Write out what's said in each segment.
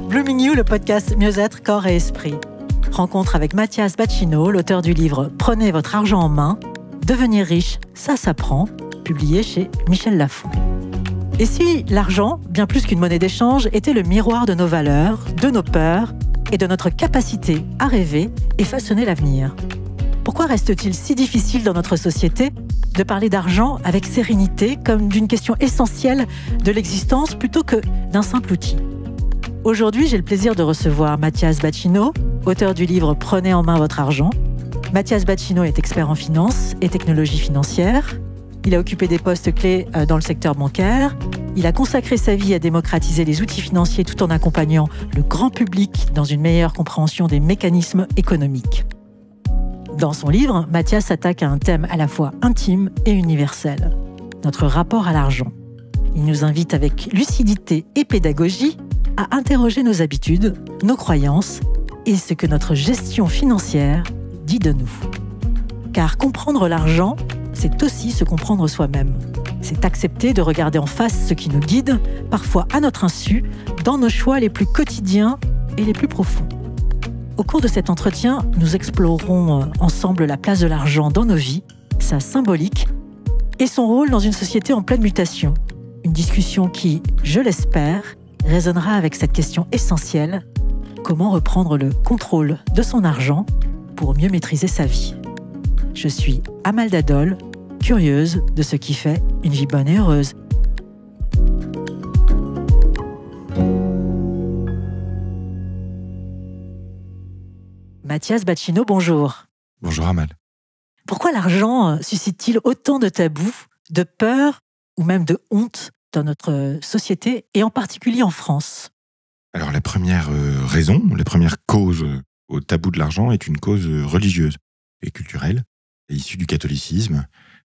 Blooming You, le podcast Mieux-être, corps et esprit. Rencontre avec Mathias Bacchino, l'auteur du livre « Prenez votre argent en main. Devenir riche, ça s'apprend », publié chez Michel Lafon. Et si l'argent, bien plus qu'une monnaie d'échange, était le miroir de nos valeurs, de nos peurs et de notre capacité à rêver et façonner l'avenir? Pourquoi reste-t-il si difficile dans notre société de parler d'argent avec sérénité comme d'une question essentielle de l'existence plutôt que d'un simple outil? Aujourd'hui, j'ai le plaisir de recevoir Mathias Bacchino, auteur du livre « Prenez en main votre argent ». Mathias Bacchino est expert en finance et technologie financière. Il a occupé des postes clés dans le secteur bancaire. Il a consacré sa vie à démocratiser les outils financiers tout en accompagnant le grand public dans une meilleure compréhension des mécanismes économiques. Dans son livre, Mathias s'attaque à un thème à la fois intime et universel, notre rapport à l'argent. Il nous invite avec lucidité et pédagogie à interroger nos habitudes, nos croyances et ce que notre gestion financière dit de nous. Car comprendre l'argent, c'est aussi se comprendre soi-même. C'est accepter de regarder en face ce qui nous guide, parfois à notre insu, dans nos choix les plus quotidiens et les plus profonds. Au cours de cet entretien, nous explorerons ensemble la place de l'argent dans nos vies, sa symbolique et son rôle dans une société en pleine mutation. Une discussion qui, je l'espère, résonnera avec cette question essentielle: comment reprendre le contrôle de son argent pour mieux maîtriser sa vie? Je suis Amalda Dole, curieuse de ce qui fait une vie bonne et heureuse. Mathias Bacchino, bonjour. Bonjour Amal. Pourquoi l'argent suscite-t-il autant de tabous, de peur ou même de honte dans notre société et en particulier en France? Alors la première raison, la première cause au tabou de l'argent est une cause religieuse et culturelle, issue du catholicisme,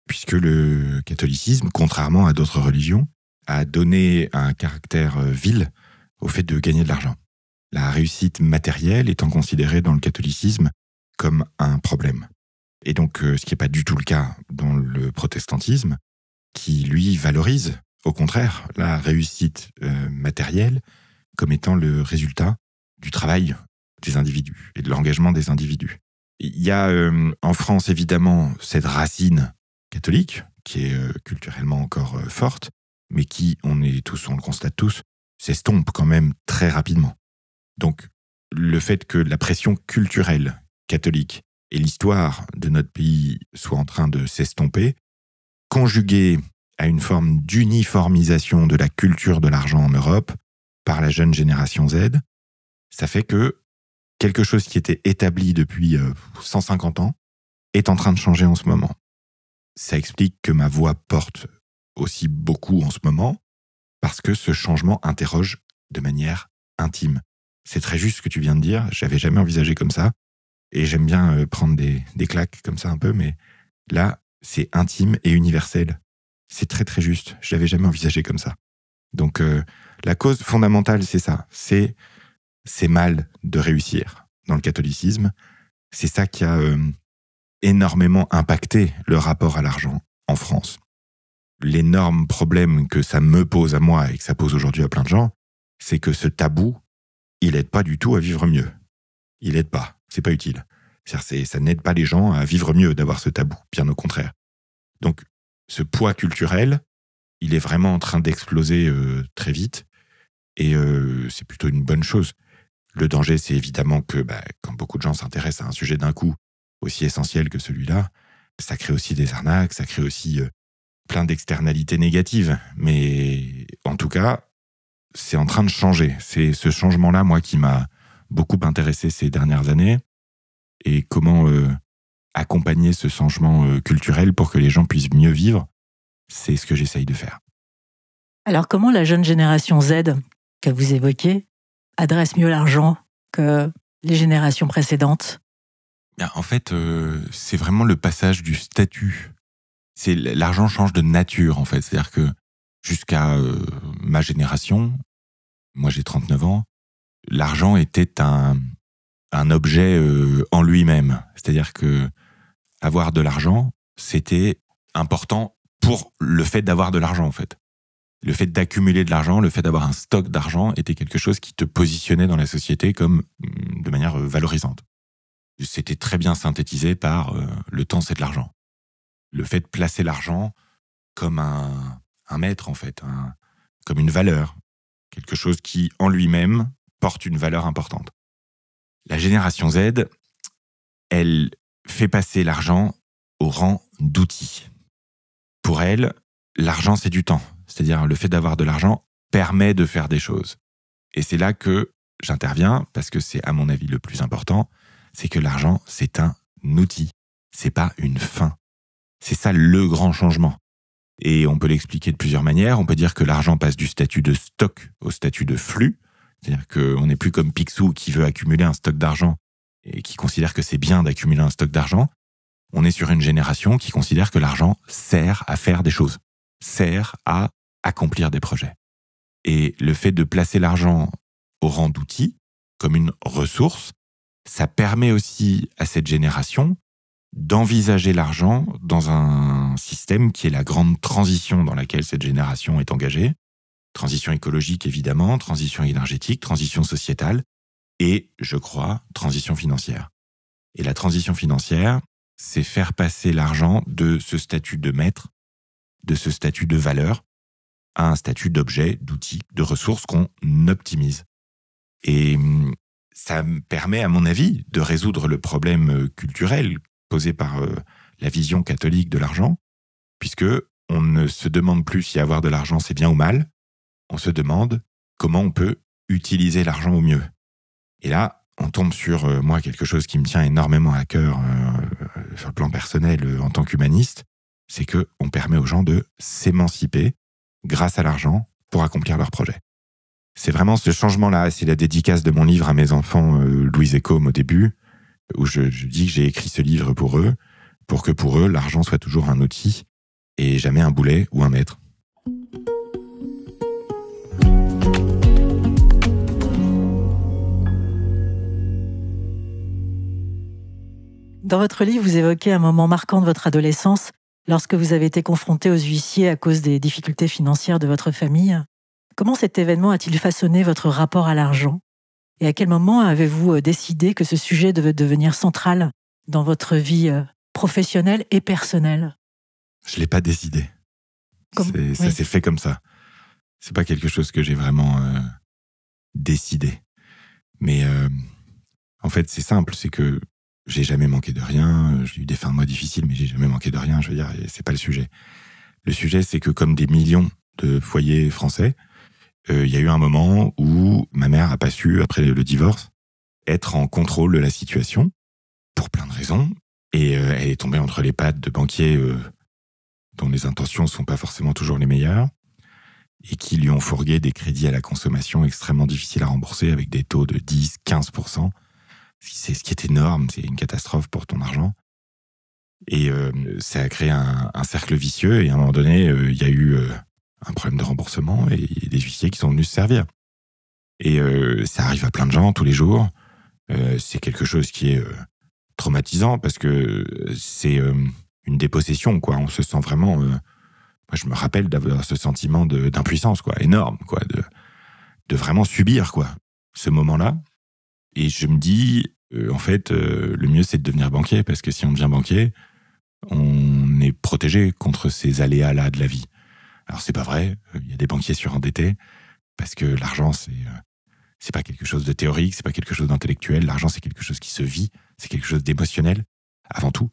puisque le catholicisme, contrairement à d'autres religions, a donné un caractère vil au fait de gagner de l'argent. La réussite matérielle étant considérée dans le catholicisme comme un problème. Et donc, ce qui n'est pas du tout le cas dans le protestantisme, qui, lui, valorise, au contraire, la réussite matérielle comme étant le résultat du travail des individus et de l'engagement des individus. Il y a en France, évidemment, cette racine catholique, qui est culturellement encore forte, mais qui, on le constate tous, s'estompe quand même très rapidement. Donc, le fait que la pression culturelle catholique et l'histoire de notre pays soient en train de s'estomper, conjuguée à une forme d'uniformisation de la culture de l'argent en Europe par la jeune génération Z, ça fait que quelque chose qui était établi depuis 150 ans est en train de changer en ce moment. Ça explique que ma voix porte aussi beaucoup en ce moment, parce que ce changement interroge de manière intime. C'est très juste ce que tu viens de dire, j'avais jamais envisagé comme ça, et j'aime bien prendre des claques comme ça un peu, mais là, c'est intime et universel. C'est très très juste, je l'avais jamais envisagé comme ça. Donc la cause fondamentale, c'est ça, c'est mal de réussir dans le catholicisme. C'est ça qui a énormément impacté le rapport à l'argent en France. L'énorme problème que ça me pose à moi et que ça pose aujourd'hui à plein de gens, c'est que ce tabou, il aide pas du tout à vivre mieux. Il aide pas, c'est pas utile. Ça n'aide pas les gens à vivre mieux d'avoir ce tabou, bien au contraire. Donc, ce poids culturel, il est vraiment en train d'exploser très vite, et c'est plutôt une bonne chose. Le danger, c'est évidemment que quand beaucoup de gens s'intéressent à un sujet d'un coup aussi essentiel que celui-là, ça crée aussi des arnaques, ça crée aussi plein d'externalités négatives. Mais en tout cas, c'est en train de changer. C'est ce changement-là, moi, qui m'a beaucoup intéressé ces dernières années. Et comment accompagner ce changement culturel pour que les gens puissent mieux vivre, c'est ce que j'essaye de faire. Alors, comment la jeune génération Z que vous évoquez adresse mieux l'argent que les générations précédentes? En fait, c'est vraiment le passage du statut. L'argent change de nature, en fait. C'est-à-dire que jusqu'à ma génération, moi j'ai 39 ans, l'argent était un objet en lui-même. C'est-à-dire que avoir de l'argent, c'était important pour le fait d'avoir de l'argent, en fait. Le fait d'accumuler de l'argent, le fait d'avoir un stock d'argent était quelque chose qui te positionnait dans la société comme de manière valorisante. C'était très bien synthétisé par le temps, c'est de l'argent. Le fait de placer l'argent comme un maître, en fait, comme une valeur, quelque chose qui, en lui-même, porte une valeur importante. La génération Z, elle fait passer l'argent au rang d'outil. Pour elle, l'argent, c'est du temps. C'est-à-dire, le fait d'avoir de l'argent permet de faire des choses. Et c'est là que j'interviens, parce que c'est, à mon avis, le plus important, c'est que l'argent, c'est un outil. C'est pas une fin. C'est ça le grand changement. Et on peut l'expliquer de plusieurs manières. On peut dire que l'argent passe du statut de stock au statut de flux. C'est-à-dire qu'on n'est plus comme Picsou qui veut accumuler un stock d'argent et qui considère que c'est bien d'accumuler un stock d'argent. On est sur une génération qui considère que l'argent sert à faire des choses, sert à accomplir des projets. Et le fait de placer l'argent au rang d'outil, comme une ressource, ça permet aussi à cette génération d'envisager l'argent dans un système qui est la grande transition dans laquelle cette génération est engagée. Transition écologique, évidemment, transition énergétique, transition sociétale et, je crois, transition financière. Et la transition financière, c'est faire passer l'argent de ce statut de maître, de ce statut de valeur, à un statut d'objet, d'outil, de ressources qu'on optimise. Et ça me permet, à mon avis, de résoudre le problème culturel posé par la vision catholique de l'argent, puisque on ne se demande plus si avoir de l'argent c'est bien ou mal, on se demande comment on peut utiliser l'argent au mieux. Et là, on tombe sur, moi, quelque chose qui me tient énormément à cœur sur le plan personnel en tant qu'humaniste, c'est qu'on permet aux gens de s'émanciper grâce à l'argent pour accomplir leurs projets. C'est vraiment ce changement-là, c'est la dédicace de mon livre à mes enfants, Louise et Com, au début, où je dis que j'ai écrit ce livre pour eux, pour que pour eux, l'argent soit toujours un outil et jamais un boulet ou un maître. Dans votre livre, vous évoquez un moment marquant de votre adolescence lorsque vous avez été confronté aux huissiers à cause des difficultés financières de votre famille. Comment cet événement a-t-il façonné votre rapport à l'argent ? Et à quel moment avez-vous décidé que ce sujet devait devenir central dans votre vie professionnelle et personnelle ? Je ne l'ai pas décidé. Ça s'est fait comme ça. C'est pas quelque chose que j'ai vraiment décidé. Mais en fait, c'est simple, c'est que j'ai jamais manqué de rien. J'ai eu des fins de mois difficiles, mais j'ai jamais manqué de rien. Je veux dire, c'est pas le sujet. Le sujet, c'est que comme des millions de foyers français, il y a eu un moment où ma mère a pas su, après le divorce, être en contrôle de la situation, pour plein de raisons. Et elle est tombée entre les pattes de banquiers dont les intentions ne sont pas forcément toujours les meilleures, et qui lui ont fourgué des crédits à la consommation extrêmement difficiles à rembourser, avec des taux de 10-15%. C'est ce qui est énorme, c'est une catastrophe pour ton argent. Et ça a créé un cercle vicieux, et à un moment donné, il y a eu un problème de remboursement, et des huissiers qui sont venus se servir. Et ça arrive à plein de gens tous les jours. C'est quelque chose qui est traumatisant, parce que c'est une dépossession, quoi. On se sent vraiment... moi, je me rappelle d'avoir ce sentiment d'impuissance, quoi, énorme, quoi, de vraiment subir, quoi, ce moment-là. Et je me dis, en fait, le mieux, c'est de devenir banquier, parce que si on devient banquier, on est protégé contre ces aléas-là de la vie. Alors, c'est pas vrai, il y a des banquiers surendettés, parce que l'argent, c'est pas quelque chose de théorique, c'est pas quelque chose d'intellectuel. L'argent, c'est quelque chose qui se vit, c'est quelque chose d'émotionnel, avant tout,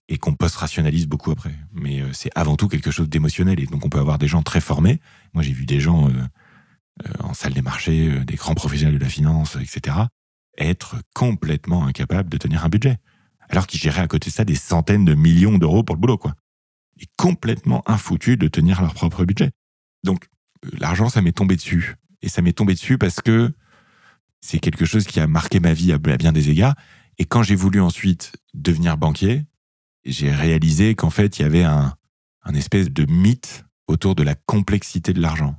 et qu'on post-rationalise beaucoup après. Mais c'est avant tout quelque chose d'émotionnel, et donc on peut avoir des gens très formés. Moi, j'ai vu des gens en salle des marchés, des grands professionnels de la finance, etc., être complètement incapables de tenir un budget, alors qu'ils géraient à côté de ça des centaines de millions d'euros pour le boulot, quoi. Et complètement infoutus de tenir leur propre budget. Donc, l'argent, ça m'est tombé dessus. Et ça m'est tombé dessus parce que c'est quelque chose qui a marqué ma vie à bien des égards. Et quand j'ai voulu ensuite devenir banquier, j'ai réalisé qu'en fait, il y avait un espèce de mythe autour de la complexité de l'argent.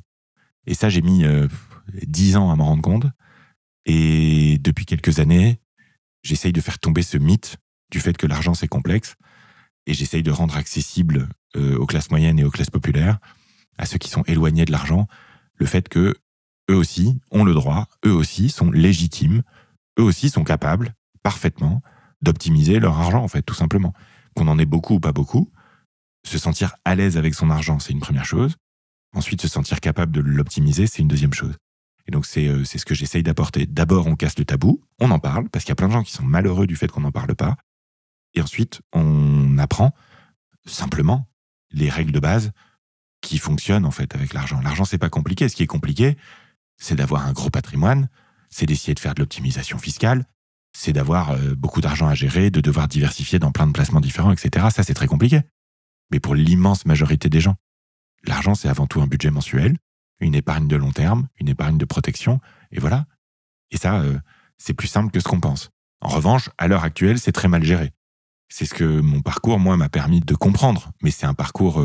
Et ça, j'ai mis 10 ans à m'en rendre compte. Et depuis quelques années, j'essaye de faire tomber ce mythe du fait que l'argent, c'est complexe. Et j'essaye de rendre accessible aux classes moyennes et aux classes populaires à ceux qui sont éloignés de l'argent, le fait que eux aussi ont le droit, eux aussi sont légitimes, eux aussi sont capables, parfaitement, d'optimiser leur argent, en fait, tout simplement. Qu'on en ait beaucoup ou pas beaucoup, se sentir à l'aise avec son argent, c'est une première chose. Ensuite, se sentir capable de l'optimiser, c'est une deuxième chose. Et donc, c'est ce que j'essaye d'apporter. D'abord, on casse le tabou, on en parle, parce qu'il y a plein de gens qui sont malheureux du fait qu'on n'en parle pas. Et ensuite, on apprend simplement les règles de base qui fonctionnent, en fait, avec l'argent. L'argent, c'est pas compliqué. Ce qui est compliqué, c'est d'avoir un gros patrimoine, c'est d'essayer de faire de l'optimisation fiscale, c'est d'avoir beaucoup d'argent à gérer, de devoir diversifier dans plein de placements différents, etc. Ça, c'est très compliqué. Mais pour l'immense majorité des gens, l'argent, c'est avant tout un budget mensuel, une épargne de long terme, une épargne de protection, et voilà. Et ça, c'est plus simple que ce qu'on pense. En revanche, à l'heure actuelle, c'est très mal géré. C'est ce que mon parcours, moi, m'a permis de comprendre. Mais c'est un parcours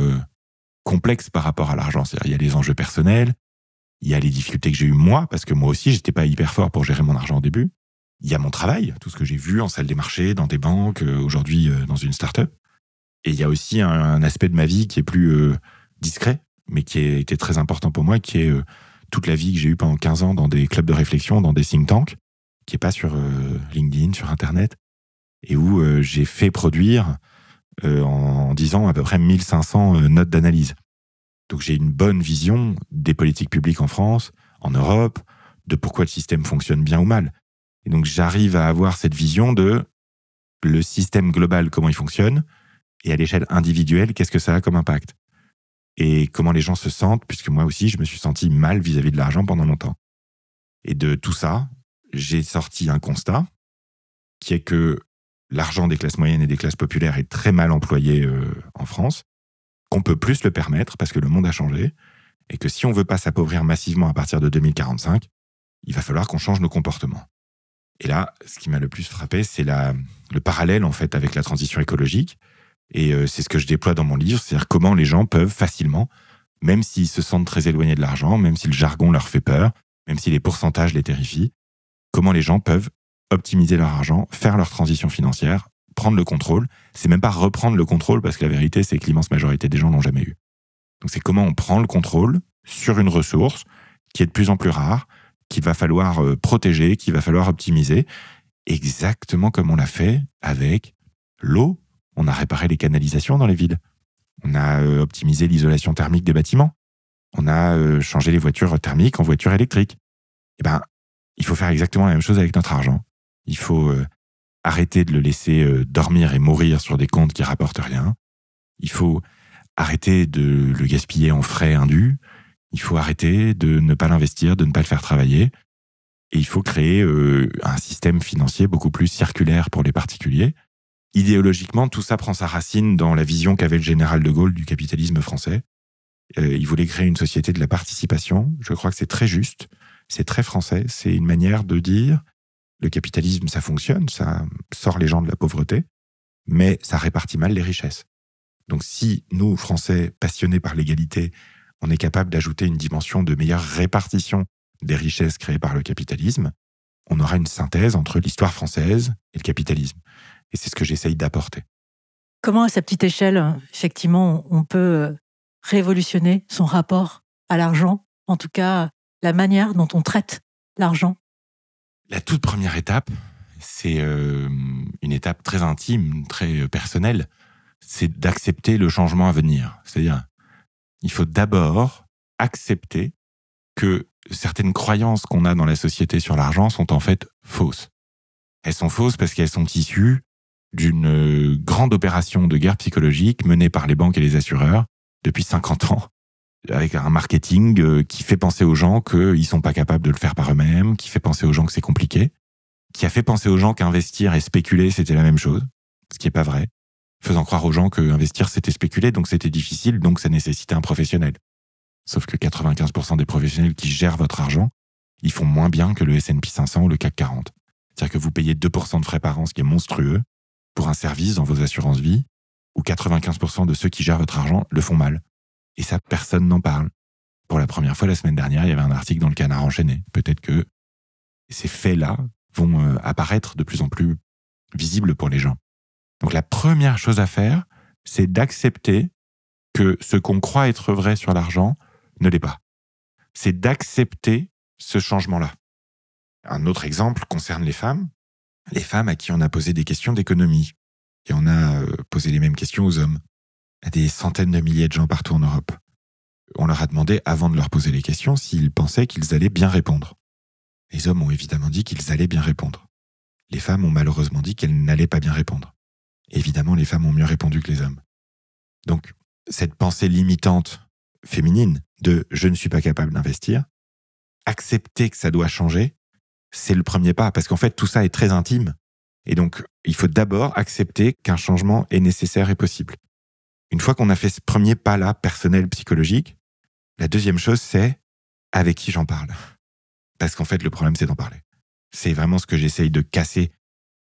complexe par rapport à l'argent. C'est-à-dire, il y a les enjeux personnels, il y a les difficultés que j'ai eues moi, parce que moi aussi, j'étais pas hyper fort pour gérer mon argent au début. Il y a mon travail, tout ce que j'ai vu en salle des marchés, dans des banques, aujourd'hui dans une start-up. Et il y a aussi un aspect de ma vie qui est plus discret, mais qui a été très important pour moi, qui est toute la vie que j'ai eue pendant 15 ans dans des clubs de réflexion, dans des think tanks, qui est pas sur LinkedIn, sur Internet, et où j'ai fait produire en 10 ans à peu près 1500 notes d'analyse. Donc j'ai une bonne vision des politiques publiques en France, en Europe, de pourquoi le système fonctionne bien ou mal. Et donc j'arrive à avoir cette vision de le système global, comment il fonctionne, et à l'échelle individuelle, qu'est-ce que ça a comme impact. Et comment les gens se sentent, puisque moi aussi, je me suis senti mal vis-à-vis de l'argent pendant longtemps. Et de tout ça, j'ai sorti un constat, qui est que l'argent des classes moyennes et des classes populaires est très mal employé en France, qu'on peut plus le permettre, parce que le monde a changé, et que si on veut pas s'appauvrir massivement à partir de 2045, il va falloir qu'on change nos comportements. Et là, ce qui m'a le plus frappé, c'est le parallèle, en fait, avec la transition écologique. Et c'est ce que je déploie dans mon livre, c'est-à-dire comment les gens peuvent facilement, même s'ils se sentent très éloignés de l'argent, même si le jargon leur fait peur, même si les pourcentages les terrifient, comment les gens peuvent optimiser leur argent, faire leur transition financière, prendre le contrôle. C'est même pas reprendre le contrôle, parce que la vérité, c'est que l'immense majorité des gens l'ont jamais eu. Donc c'est comment on prend le contrôle sur une ressource qui est de plus en plus rare, qu'il va falloir protéger, qu'il va falloir optimiser, exactement comme on l'a fait avec l'eau. On a réparé les canalisations dans les villes. On a optimisé l'isolation thermique des bâtiments. On a changé les voitures thermiques en voitures électriques. Eh ben, il faut faire exactement la même chose avec notre argent. Il faut arrêter de le laisser dormir et mourir sur des comptes qui rapportent rien. Il faut arrêter de le gaspiller en frais indus. Il faut arrêter de ne pas l'investir, de ne pas le faire travailler. Et il faut créer un système financier beaucoup plus circulaire pour les particuliers. Idéologiquement, tout ça prend sa racine dans la vision qu'avait le général de Gaulle du capitalisme français. Il voulait créer une société de la participation. Je crois que c'est très juste, c'est très français. C'est une manière de dire, le capitalisme, ça fonctionne, ça sort les gens de la pauvreté, mais ça répartit mal les richesses. Donc si nous, Français, passionnés par l'égalité, on est capable d'ajouter une dimension de meilleure répartition des richesses créées par le capitalisme, on aura une synthèse entre l'histoire française et le capitalisme. Et c'est ce que j'essaye d'apporter. Comment, à sa petite échelle, effectivement, on peut révolutionner son rapport à l'argent, en tout cas la manière dont on traite l'argent? La toute première étape, c'est une étape très intime, très personnelle, c'est d'accepter le changement à venir. C'est-à-dire, il faut d'abord accepter que certaines croyances qu'on a dans la société sur l'argent sont en fait fausses. Elles sont fausses parce qu'elles sont issues d'une grande opération de guerre psychologique menée par les banques et les assureurs depuis 50 ans, avec un marketing qui fait penser aux gens qu'ils ne sont pas capables de le faire par eux-mêmes, qui fait penser aux gens que c'est compliqué, qui a fait penser aux gens qu'investir et spéculer, c'était la même chose, ce qui n'est pas vrai, faisant croire aux gens qu'investir, c'était spéculer, donc c'était difficile, donc ça nécessitait un professionnel. Sauf que 95% des professionnels qui gèrent votre argent, ils font moins bien que le S&P 500 ou le CAC 40. C'est-à-dire que vous payez 2% de frais par an, ce qui est monstrueux, pour un service dans vos assurances vie, où 95% de ceux qui gèrent votre argent le font mal. Et ça, personne n'en parle. Pour la première fois, la semaine dernière, il y avait un article dans le Canard enchaîné. Peut-être que ces faits-là vont apparaître de plus en plus visibles pour les gens. Donc la première chose à faire, c'est d'accepter que ce qu'on croit être vrai sur l'argent ne l'est pas. C'est d'accepter ce changement-là. Un autre exemple concerne les femmes à qui on a posé des questions d'économie. Et on a posé les mêmes questions aux hommes, à des centaines de milliers de gens partout en Europe. On leur a demandé, avant de leur poser les questions, s'ils pensaient qu'ils allaient bien répondre. Les hommes ont évidemment dit qu'ils allaient bien répondre. Les femmes ont malheureusement dit qu'elles n'allaient pas bien répondre. Évidemment, les femmes ont mieux répondu que les hommes. Donc, cette pensée limitante féminine de « je ne suis pas capable d'investir », accepter que ça doit changer, c'est le premier pas, parce qu'en fait, tout ça est très intime. Et donc, il faut d'abord accepter qu'un changement est nécessaire et possible. Une fois qu'on a fait ce premier pas-là, personnel, psychologique, la deuxième chose, c'est avec qui j'en parle. Parce qu'en fait, le problème, c'est d'en parler. C'est vraiment ce que j'essaye de casser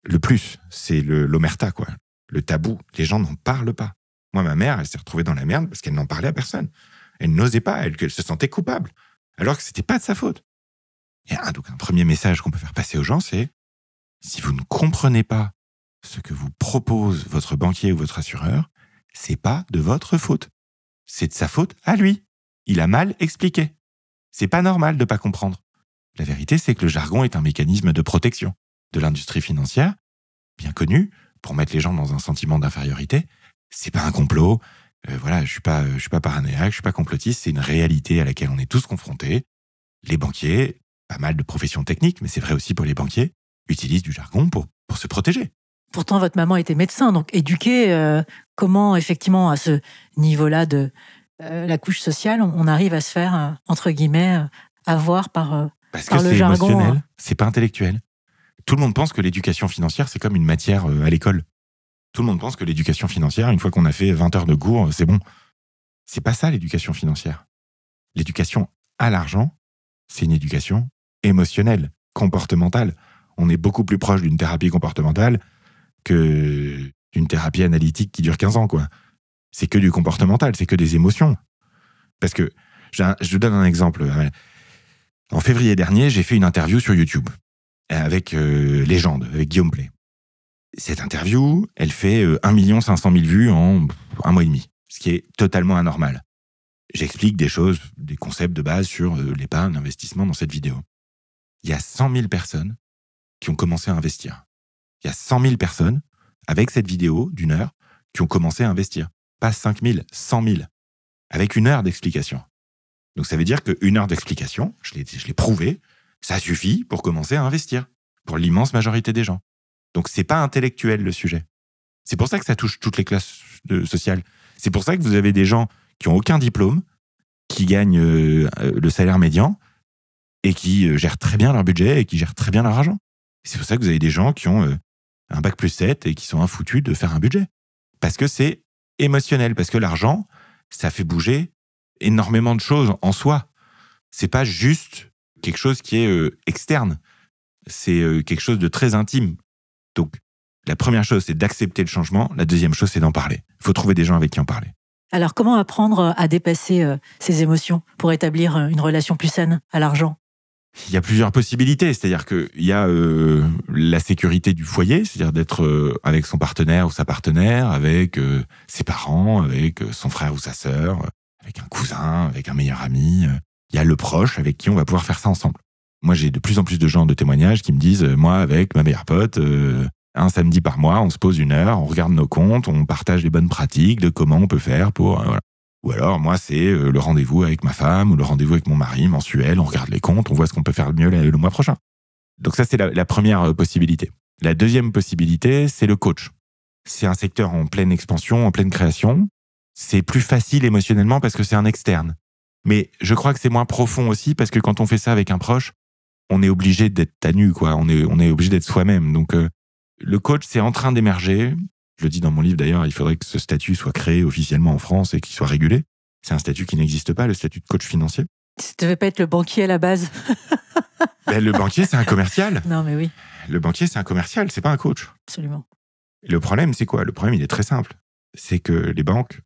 le plus. C'est l'omerta, quoi. Le tabou. Les gens n'en parlent pas. Moi, ma mère, elle s'est retrouvée dans la merde parce qu'elle n'en parlait à personne. Elle n'osait pas, elle se sentait coupable. Alors que c'était pas de sa faute. Et donc, un premier message qu'on peut faire passer aux gens, c'est si vous ne comprenez pas ce que vous propose votre banquier ou votre assureur, c'est pas de votre faute. C'est de sa faute à lui. Il a mal expliqué. C'est pas normal de pas comprendre. La vérité, c'est que le jargon est un mécanisme de protection de l'industrie financière, bien connu, pour mettre les gens dans un sentiment d'infériorité. C'est pas un complot. Je suis pas paranoïaque, je suis pas complotiste. C'est une réalité à laquelle on est tous confrontés. Les banquiers, pas mal de professions techniques, mais c'est vrai aussi pour les banquiers, utilisent du jargon pour se protéger. Pourtant, votre maman était médecin, donc éduquée, comment effectivement à ce niveau-là de la couche sociale, on arrive à se faire, entre guillemets, avoir par Parce par que le c'est jargon. émotionnel, c'est pas intellectuel. Tout le monde pense que l'éducation financière, c'est comme une matière à l'école. Tout le monde pense que l'éducation financière, une fois qu'on a fait 20 heures de cours, c'est bon. C'est pas ça, l'éducation financière. L'éducation à l'argent, c'est une éducation émotionnelle, comportementale. On est beaucoup plus proche d'une thérapie comportementale que d'une thérapie analytique qui dure 15 ans, quoi. C'est que du comportemental, c'est que des émotions. Parce que, je vous donne un exemple. En février dernier, j'ai fait une interview sur YouTube avec Légende, avec Guillaume Play. Cette interview, elle fait 1 500 000 vues en un mois et demi, ce qui est totalement anormal. J'explique des choses, des concepts de base sur l'épargne, l'investissement dans cette vidéo. Il y a 100 000 personnes qui ont commencé à investir. Il y a 100 000 personnes, avec cette vidéo d'une heure, qui ont commencé à investir. Pas 5 000, 100 000. Avec 1 heure d'explication. Donc ça veut dire qu'1 heure d'explication, je l'ai prouvé, ça suffit pour commencer à investir. Pour l'immense majorité des gens. Donc c'est pas intellectuel le sujet. C'est pour ça que ça touche toutes les classes sociales. C'est pour ça que vous avez des gens qui ont aucun diplôme, qui gagnent le salaire médian, et qui gèrent très bien leur budget et qui gèrent très bien leur argent. C'est pour ça que vous avez des gens qui ont un bac+7 et qui sont infoutus de faire un budget. Parce que c'est émotionnel, parce que l'argent, ça fait bouger énormément de choses en soi. C'est pas juste quelque chose qui est externe. C'est quelque chose de très intime. Donc, la première chose, c'est d'accepter le changement. La deuxième chose, c'est d'en parler. Il faut trouver des gens avec qui en parler. Alors, comment apprendre à dépasser ces émotions pour établir une relation plus saine à l'argent ? Il y a plusieurs possibilités. C'est-à-dire qu'il y a la sécurité du foyer, c'est-à-dire d'être avec son partenaire ou sa partenaire, avec ses parents, avec son frère ou sa sœur, avec un cousin, avec un meilleur ami. Il y a le proche avec qui on va pouvoir faire ça ensemble. Moi, j'ai de plus en plus de gens de témoignages qui me disent, moi, avec ma meilleure pote, un samedi par mois, on se pose 1 heure, on regarde nos comptes, on partage les bonnes pratiques de comment on peut faire pour... voilà. Ou alors, moi, c'est le rendez-vous avec ma femme ou le rendez-vous avec mon mari mensuel, on regarde les comptes, on voit ce qu'on peut faire de mieux le mois prochain. Donc ça, c'est la première possibilité. La deuxième possibilité, c'est le coach. C'est un secteur en pleine expansion, en pleine création. C'est plus facile émotionnellement parce que c'est un externe. Mais je crois que c'est moins profond aussi parce que quand on fait ça avec un proche, on est obligé d'être à nu, quoi. On est obligé d'être soi-même. Donc, le coach, c'est en train d'émerger. Je le dis dans mon livre d'ailleurs, il faudrait que ce statut soit créé officiellement en France et qu'il soit régulé. C'est un statut qui n'existe pas, le statut de coach financier. Ça ne devait pas être le banquier à la base. Ben, le banquier, c'est un commercial. Non, mais oui. Le banquier, c'est un commercial, c'est pas un coach. Absolument. Le problème, c'est quoi ? Le problème, il est très simple. C'est que les banques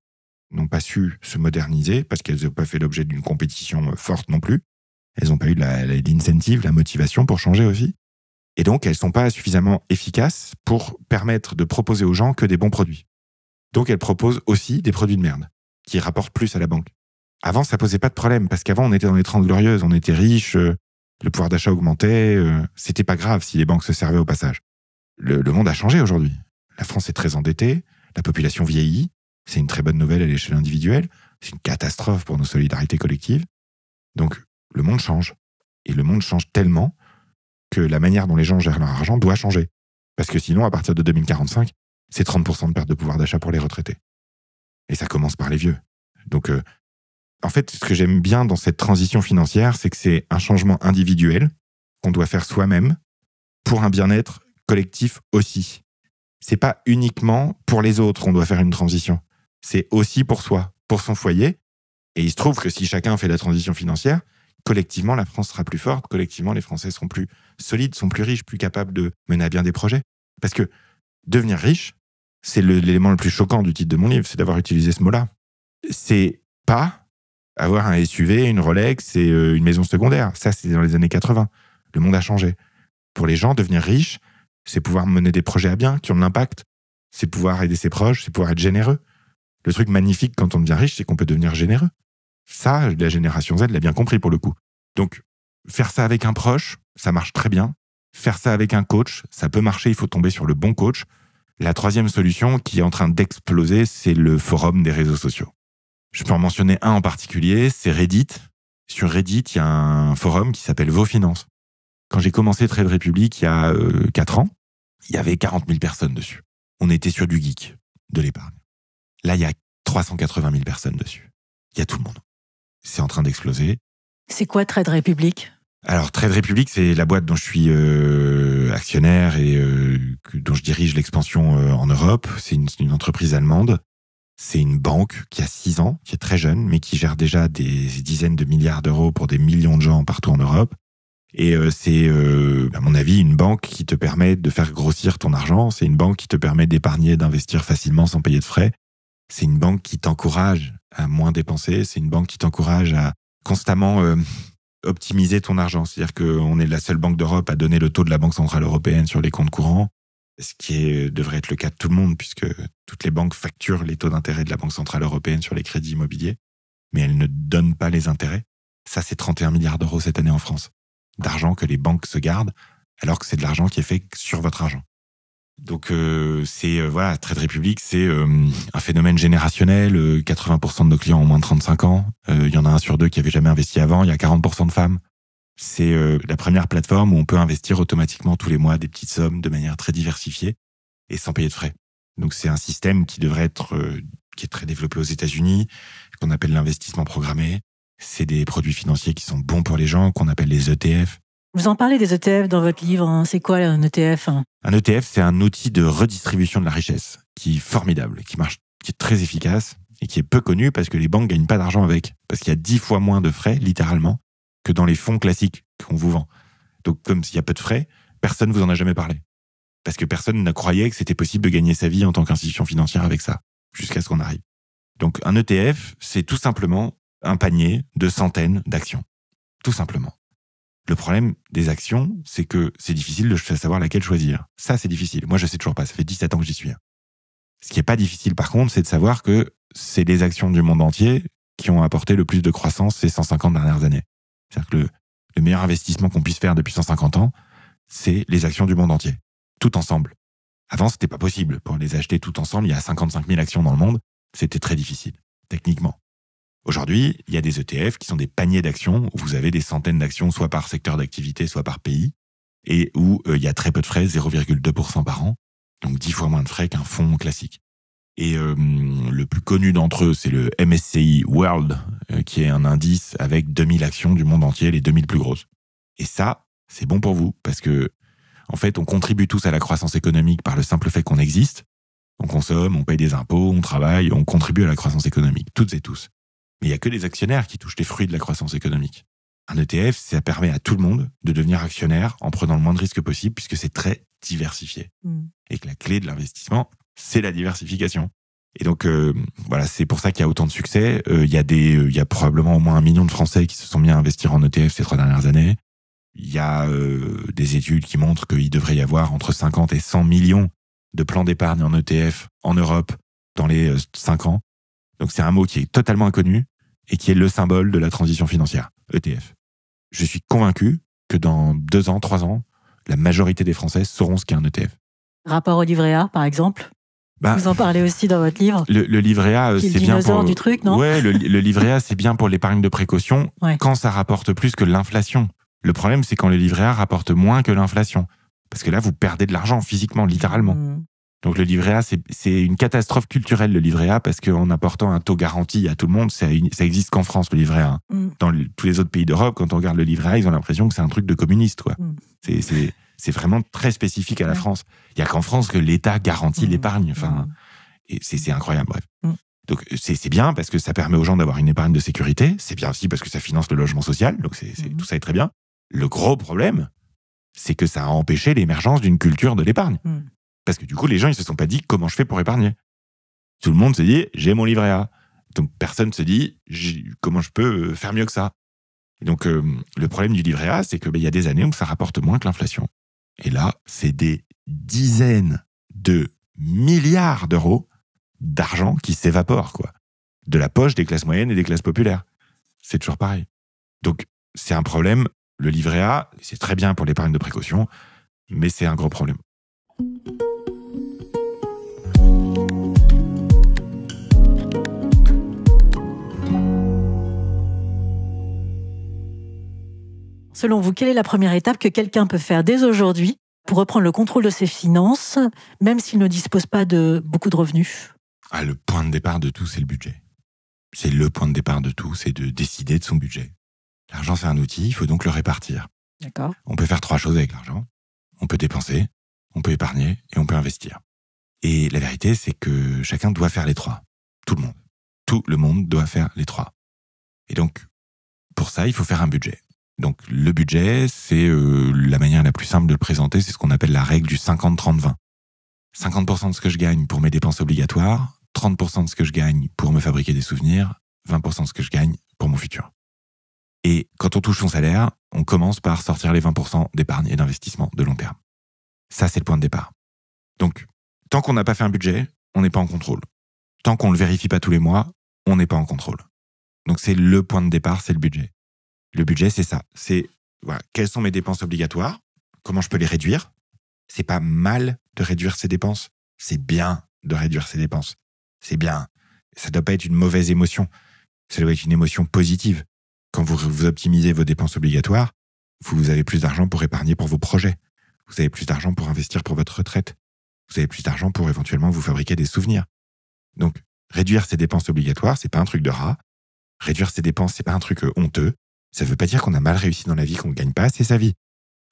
n'ont pas su se moderniser parce qu'elles n'ont pas fait l'objet d'une compétition forte non plus. Elles n'ont pas eu l'incentive, la motivation pour changer aussi. Et donc, elles ne sont pas suffisamment efficaces pour permettre de proposer aux gens que des bons produits. Donc, elles proposent aussi des produits de merde. qui rapportent plus à la banque. Avant, ça posait pas de problème, parce qu'avant, on était dans les 30 glorieuses, on était riches, le pouvoir d'achat augmentait, c'était pas grave si les banques se servaient au passage. Le monde a changé aujourd'hui. La France est très endettée, la population vieillit, c'est une très bonne nouvelle à l'échelle individuelle, c'est une catastrophe pour nos solidarités collectives. Donc, le monde change. Et le monde change tellement que la manière dont les gens gèrent leur argent doit changer. Parce que sinon, à partir de 2045, c'est 30% de perte de pouvoir d'achat pour les retraités. Et ça commence par les vieux. Donc, en fait, ce que j'aime bien dans cette transition financière, c'est que c'est un changement individuel qu'on doit faire soi-même pour un bien-être collectif aussi. C'est pas uniquement pour les autres qu'on doit faire une transition. C'est aussi pour soi, pour son foyer. Et il se trouve que si chacun fait la transition financière, collectivement, la France sera plus forte. Collectivement, les Français seront plus solides, sont plus riches, plus capables de mener à bien des projets. Parce que devenir riche, c'est l'élément le plus choquant du titre de mon livre, c'est d'avoir utilisé ce mot-là. C'est pas avoir un SUV, une Rolex et une maison secondaire. Ça, c'est dans les années 80. Le monde a changé. Pour les gens, devenir riche, c'est pouvoir mener des projets à bien, qui ont de l'impact. C'est pouvoir aider ses proches, c'est pouvoir être généreux. Le truc magnifique quand on devient riche, c'est qu'on peut devenir généreux. Ça, la génération Z l'a bien compris pour le coup. Donc, faire ça avec un proche, ça marche très bien. Faire ça avec un coach, ça peut marcher, il faut tomber sur le bon coach. La troisième solution qui est en train d'exploser, c'est le forum des réseaux sociaux. Je peux en mentionner un en particulier, c'est Reddit. Sur Reddit, il y a un forum qui s'appelle Vos Finances. Quand j'ai commencé Trade Republic il y a 4 ans, il y avait 40 000 personnes dessus. On était sur du geek, de l'épargne. Là, il y a 380 000 personnes dessus. Il y a tout le monde. C'est en train d'exploser. C'est quoi Trade Republic ? Alors, Trade Republic, c'est la boîte dont je suis actionnaire et dont je dirige l'expansion en Europe. C'est une entreprise allemande. C'est une banque qui a 6 ans, qui est très jeune, mais qui gère déjà des dizaines de milliards d'euros pour des millions de gens partout en Europe. Et c'est, à mon avis, une banque qui te permet de faire grossir ton argent. C'est une banque qui te permet d'épargner, d'investir facilement sans payer de frais. C'est une banque qui t'encourage à moins dépenser. C'est une banque qui t'encourage à constamment optimiser ton argent. C'est-à-dire qu'on est la seule banque d'Europe à donner le taux de la Banque Centrale Européenne sur les comptes courants, ce qui devrait être le cas de tout le monde, puisque toutes les banques facturent les taux d'intérêt de la Banque Centrale Européenne sur les crédits immobiliers, mais elles ne donnent pas les intérêts. Ça, c'est 31 milliards d'euros cette année en France, d'argent que les banques se gardent, alors que c'est de l'argent qui est fait sur votre argent. Donc, voilà, Trade Republic, c'est un phénomène générationnel. 80% de nos clients ont moins de 35 ans. Il y en a 1 sur 2 qui n'avait jamais investi avant. Il y a 40% de femmes. C'est la première plateforme où on peut investir automatiquement tous les mois des petites sommes de manière très diversifiée et sans payer de frais. Donc, c'est un système qui devrait être, qui est très développé aux États-Unis, qu'on appelle l'investissement programmé. C'est des produits financiers qui sont bons pour les gens, qu'on appelle les ETF. Vous en parlez des ETF dans votre livre, hein. C'est quoi un ETF ? Un ETF, c'est un outil de redistribution de la richesse qui est formidable, qui marche, qui est très efficace et qui est peu connu parce que les banques gagnent pas d'argent avec. Parce qu'il y a 10 fois moins de frais, littéralement, que dans les fonds classiques qu'on vous vend. Donc, comme s'il y a peu de frais, personne ne vous en a jamais parlé. Parce que personne ne croyait que c'était possible de gagner sa vie en tant qu'institution financière avec ça, jusqu'à ce qu'on arrive. Donc, un ETF, c'est tout simplement un panier de centaines d'actions. Tout simplement. Le problème des actions, c'est que c'est difficile de savoir laquelle choisir. Ça, c'est difficile. Moi, je sais toujours pas. Ça fait 17 ans que j'y suis. Ce qui est pas difficile, par contre, c'est de savoir que c'est les actions du monde entier qui ont apporté le plus de croissance ces 150 dernières années. C'est-à-dire que le meilleur investissement qu'on puisse faire depuis 150 ans, c'est les actions du monde entier. Tout ensemble. Avant, c'était pas possible. Pour les acheter tout ensemble, il y a 55 000 actions dans le monde. C'était très difficile, techniquement. Aujourd'hui, il y a des ETF qui sont des paniers d'actions où vous avez des centaines d'actions, soit par secteur d'activité, soit par pays, et où il y a très peu de frais, 0,2% par an, donc 10 fois moins de frais qu'un fonds classique. Et le plus connu d'entre eux, c'est le MSCI World, qui est un indice avec 2000 actions du monde entier, les 2000 plus grosses. Et ça, c'est bon pour vous, parce que, en fait, on contribue tous à la croissance économique par le simple fait qu'on existe. On consomme, on paye des impôts, on travaille, on contribue à la croissance économique, toutes et tous. Mais il n'y a que les actionnaires qui touchent les fruits de la croissance économique. Un ETF, ça permet à tout le monde de devenir actionnaire en prenant le moins de risques possible, puisque c'est très diversifié. Et que la clé de l'investissement, c'est la diversification. Et donc, voilà, c'est pour ça qu'il y a autant de succès. Il y a probablement au moins 1 million de Français qui se sont mis à investir en ETF ces 3 dernières années. Il y a des études qui montrent qu'il devrait y avoir entre 50 et 100 millions de plans d'épargne en ETF en Europe dans les 5 ans. Donc c'est un mot qui est totalement inconnu et qui est le symbole de la transition financière, ETF. Je suis convaincu que dans 2 ans, 3 ans, la majorité des Français sauront ce qu'est un ETF. Rapport au livret A, par exemple. Vous en parlez aussi dans votre livre. Le livret A, c'est bien pour... du truc, non? Ouais, le livret A, c'est bien pour l'épargne de précaution Ouais. quand ça rapporte plus que l'inflation. Le problème, c'est quand le livret A rapporte moins que l'inflation. Parce que là, vous perdez de l'argent physiquement, littéralement. Donc le livret A, c'est une catastrophe culturelle, le livret A, parce qu'en apportant un taux garanti à tout le monde, ça existe qu'en France, le livret A. Dans tous les autres pays d'Europe, quand on regarde le livret A, ils ont l'impression que c'est un truc de communiste, quoi. C'est vraiment très spécifique à la France. Il n'y a qu'en France que l'État garantit l'épargne. Enfin, et c'est incroyable, bref. Donc c'est bien parce que ça permet aux gens d'avoir une épargne de sécurité. C'est bien aussi parce que ça finance le logement social. Donc tout ça est très bien. Le gros problème, c'est que ça a empêché l'émergence d'une culture de l'épargne. Parce que du coup, les gens, ils se sont pas dit comment je fais pour épargner. Tout le monde se dit, j'ai mon livret A. Donc personne se dit, comment je peux faire mieux que ça. Et donc le problème du livret A, c'est que y a des années où ça rapporte moins que l'inflation. Et là, c'est des dizaines de milliards d'euros d'argent qui s'évaporent, quoi. De la poche des classes moyennes et des classes populaires. C'est toujours pareil. Donc c'est un problème. Le livret A, c'est très bien pour l'épargne de précaution, mais c'est un gros problème. Selon vous, quelle est la première étape que quelqu'un peut faire dès aujourd'hui pour reprendre le contrôle de ses finances, même s'il ne dispose pas de beaucoup de revenus? Le point de départ de tout, c'est le budget. C'est le point de départ de tout, c'est de décider de son budget. L'argent, c'est un outil, il faut donc le répartir. D'accord. On peut faire 3 choses avec l'argent. On peut dépenser, on peut épargner et on peut investir. Et la vérité, c'est que chacun doit faire les 3. Tout le monde. Tout le monde doit faire les 3. Et donc, pour ça, il faut faire un budget. Donc, le budget, c'est la manière la plus simple de le présenter, c'est ce qu'on appelle la règle du 50-30-20. 50% de ce que je gagne pour mes dépenses obligatoires, 30% de ce que je gagne pour me fabriquer des souvenirs, 20% de ce que je gagne pour mon futur. Et quand on touche son salaire, on commence par sortir les 20% d'épargne et d'investissement de long terme. Ça, c'est le point de départ. Donc, tant qu'on n'a pas fait un budget, on n'est pas en contrôle. Tant qu'on ne le vérifie pas tous les mois, on n'est pas en contrôle. Donc, c'est le point de départ, c'est le budget. Le budget, c'est ça. C'est quelles sont mes dépenses obligatoires, comment je peux les réduire. C'est pas mal de réduire ses dépenses. C'est bien de réduire ses dépenses. C'est bien. Ça ne doit pas être une mauvaise émotion. Ça doit être une émotion positive. Quand vous optimisez vos dépenses obligatoires, vous avez plus d'argent pour épargner pour vos projets. Vous avez plus d'argent pour investir pour votre retraite. Vous avez plus d'argent pour éventuellement vous fabriquer des souvenirs. Donc, réduire ses dépenses obligatoires, c'est pas un truc de rat. Réduire ses dépenses, c'est pas un truc honteux. Ça veut pas dire qu'on a mal réussi dans la vie, qu'on ne gagne pas assez sa vie.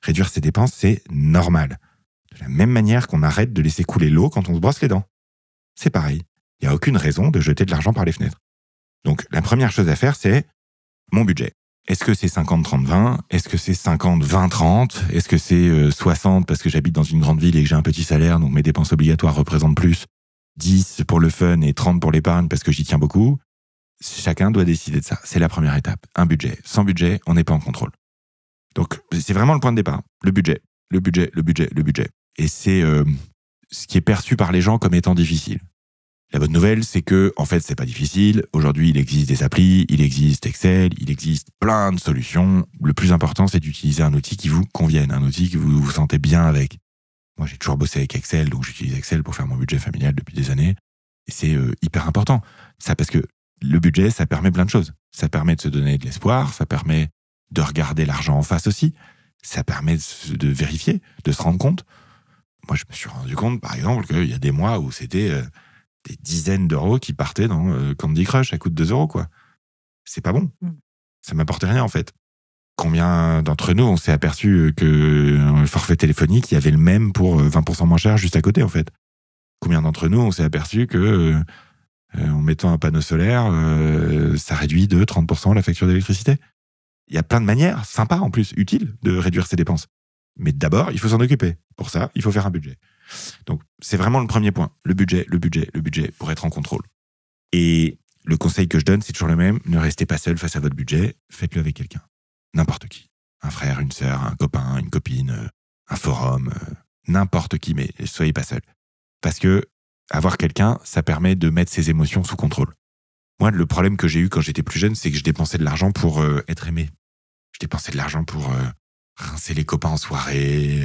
Réduire ses dépenses, c'est normal. De la même manière qu'on arrête de laisser couler l'eau quand on se brosse les dents. C'est pareil. Il n'y a aucune raison de jeter de l'argent par les fenêtres. Donc, la première chose à faire, c'est mon budget. Est-ce que c'est 50-30-20 ? Est-ce que c'est 50-20-30 ? Est-ce que c'est 60 parce que j'habite dans une grande ville et que j'ai un petit salaire, donc mes dépenses obligatoires représentent plus 10 pour le fun et 30 pour l'épargne parce que j'y tiens beaucoup ? Chacun doit décider de ça. C'est la première étape. Un budget. Sans budget, on n'est pas en contrôle. Donc, c'est vraiment le point de départ. Le budget. Le budget, le budget, le budget. Et c'est ce qui est perçu par les gens comme étant difficile. La bonne nouvelle, c'est que, en fait, c'est pas difficile. Aujourd'hui, il existe des applis, il existe Excel, il existe plein de solutions. Le plus important, c'est d'utiliser un outil qui vous convienne, un outil que vous vous sentez bien avec. Moi, j'ai toujours bossé avec Excel, donc j'utilise Excel pour faire mon budget familial depuis des années. Et c'est hyper important. Ça, parce que le budget, ça permet plein de choses. Ça permet de se donner de l'espoir, ça permet de regarder l'argent en face aussi, ça permet de vérifier, de se rendre compte. Moi, je me suis rendu compte, par exemple, qu'il y a des mois où c'était des dizaines d'euros qui partaient dans Candy Crush à coût de 2 euros, quoi. C'est pas bon. Ça m'apportait rien, en fait. Combien d'entre nous, on s'est aperçu que le forfait téléphonique, il y avait le même pour 20% moins cher juste à côté, en fait. Combien d'entre nous, on s'est aperçu que en mettant un panneau solaire, ça réduit de 30% la facture d'électricité. Il y a plein de manières, sympas en plus, utiles, de réduire ses dépenses. Mais d'abord, il faut s'en occuper. Pour ça, il faut faire un budget. Donc, c'est vraiment le premier point. Le budget, le budget, le budget, pour être en contrôle. Et le conseil que je donne, c'est toujours le même. Ne restez pas seul face à votre budget. Faites-le avec quelqu'un. N'importe qui. Un frère, une sœur, un copain, une copine, un forum, n'importe qui, mais soyez pas seul. Parce que avoir quelqu'un, ça permet de mettre ses émotions sous contrôle. Moi, le problème que j'ai eu quand j'étais plus jeune, c'est que je dépensais de l'argent pour être aimé. Je dépensais de l'argent pour rincer les copains en soirée.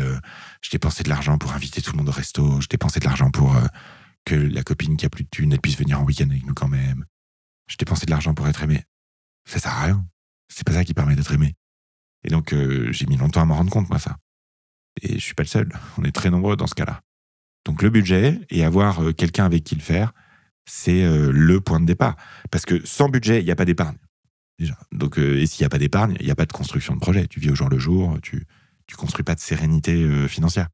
Je dépensais de l'argent pour inviter tout le monde au resto. Je dépensais de l'argent pour que la copine qui a plus de thunes, elle puisse venir en week-end avec nous quand même. Je dépensais de l'argent pour être aimé. Ça sert à rien. C'est pas ça qui permet d'être aimé. Et donc, j'ai mis longtemps à m'en rendre compte, moi, ça. Et je suis pas le seul. On est très nombreux dans ce cas-là. Donc, le budget et avoir quelqu'un avec qui le faire, c'est le point de départ. Parce que sans budget, il n'y a pas d'épargne. Déjà. Donc, et s'il n'y a pas d'épargne, il n'y a pas de construction de projet. Tu vis au jour le jour, tu construis pas de sérénité financière.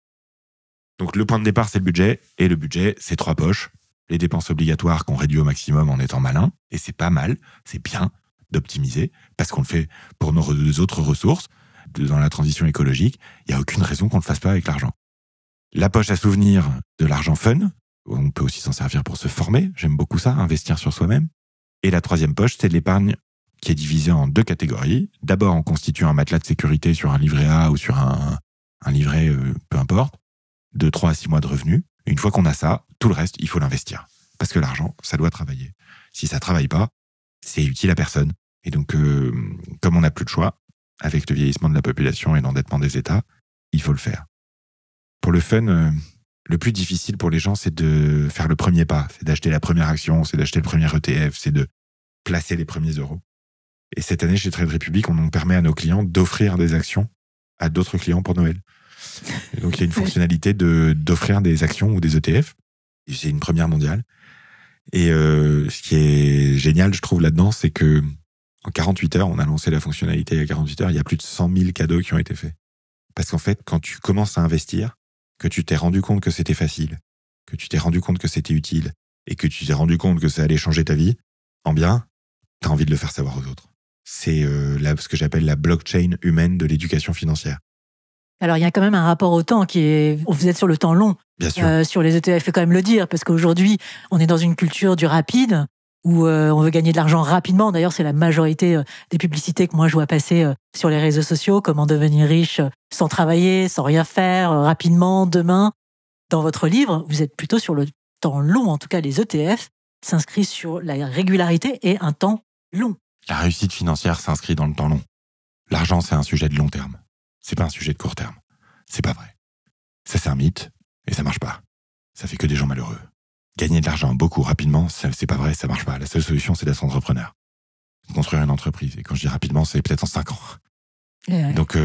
Donc, le point de départ, c'est le budget. Et le budget, c'est 3 poches. Les dépenses obligatoires qu'on réduit au maximum en étant malin. Et c'est pas mal, c'est bien d'optimiser, parce qu'on le fait pour nos autres ressources. Dans la transition écologique, il n'y a aucune raison qu'on ne le fasse pas avec l'argent. La poche à souvenir, de l'argent fun. On peut aussi s'en servir pour se former. J'aime beaucoup ça, investir sur soi-même. Et la 3e poche, c'est l'épargne qui est divisée en 2 catégories. D'abord, en constituant un matelas de sécurité sur un livret A ou sur un livret, peu importe, de 3 à 6 mois de revenus. Une fois qu'on a ça, tout le reste, il faut l'investir. Parce que l'argent, ça doit travailler. Si ça ne travaille pas, c'est utile à personne. Et donc, comme on n'a plus de choix, avec le vieillissement de la population et l'endettement des États, il faut le faire. Pour le fun, le plus difficile pour les gens, c'est de faire le premier pas. C'est d'acheter la première action, c'est d'acheter le premier ETF, c'est de placer les premiers euros. Et cette année, chez Trade Republic, on permet à nos clients d'offrir des actions à d'autres clients pour Noël. Et donc, il y a une fonctionnalité d'offrir des actions ou des ETF. Et c'est une première mondiale. Et ce qui est génial, je trouve, là-dedans, c'est que en 48 heures, on a lancé la fonctionnalité il y a 48 heures, il y a plus de 100 000 cadeaux qui ont été faits. Parce qu'en fait, quand tu commences à investir, que tu t'es rendu compte que c'était facile, que tu t'es rendu compte que c'était utile, et que tu t'es rendu compte que ça allait changer ta vie, en bien, tu as envie de le faire savoir aux autres. C'est ce que j'appelle la blockchain humaine de l'éducation financière. Alors, il y a quand même un rapport au temps qui est... Vous êtes sur le temps long. Bien sûr. Sur les ETF, il faut quand même le dire, parce qu'aujourd'hui, on est dans une culture du rapide, où on veut gagner de l'argent rapidement. D'ailleurs, c'est la majorité des publicités que moi je vois passer sur les réseaux sociaux, comment devenir riche sans travailler, sans rien faire, rapidement, demain. Dans votre livre, vous êtes plutôt sur le temps long. En tout cas, les ETF s'inscrivent sur la régularité et un temps long. La réussite financière s'inscrit dans le temps long. L'argent, c'est un sujet de long terme. C'est pas un sujet de court terme. C'est pas vrai. Ça, c'est un mythe et ça marche pas. Ça fait que des gens malheureux. Gagner de l'argent beaucoup rapidement, c'est pas vrai, ça marche pas. La seule solution, c'est d'être entrepreneur. Construire une entreprise. Et quand je dis rapidement, c'est peut-être en 5 ans. Ouais. Donc,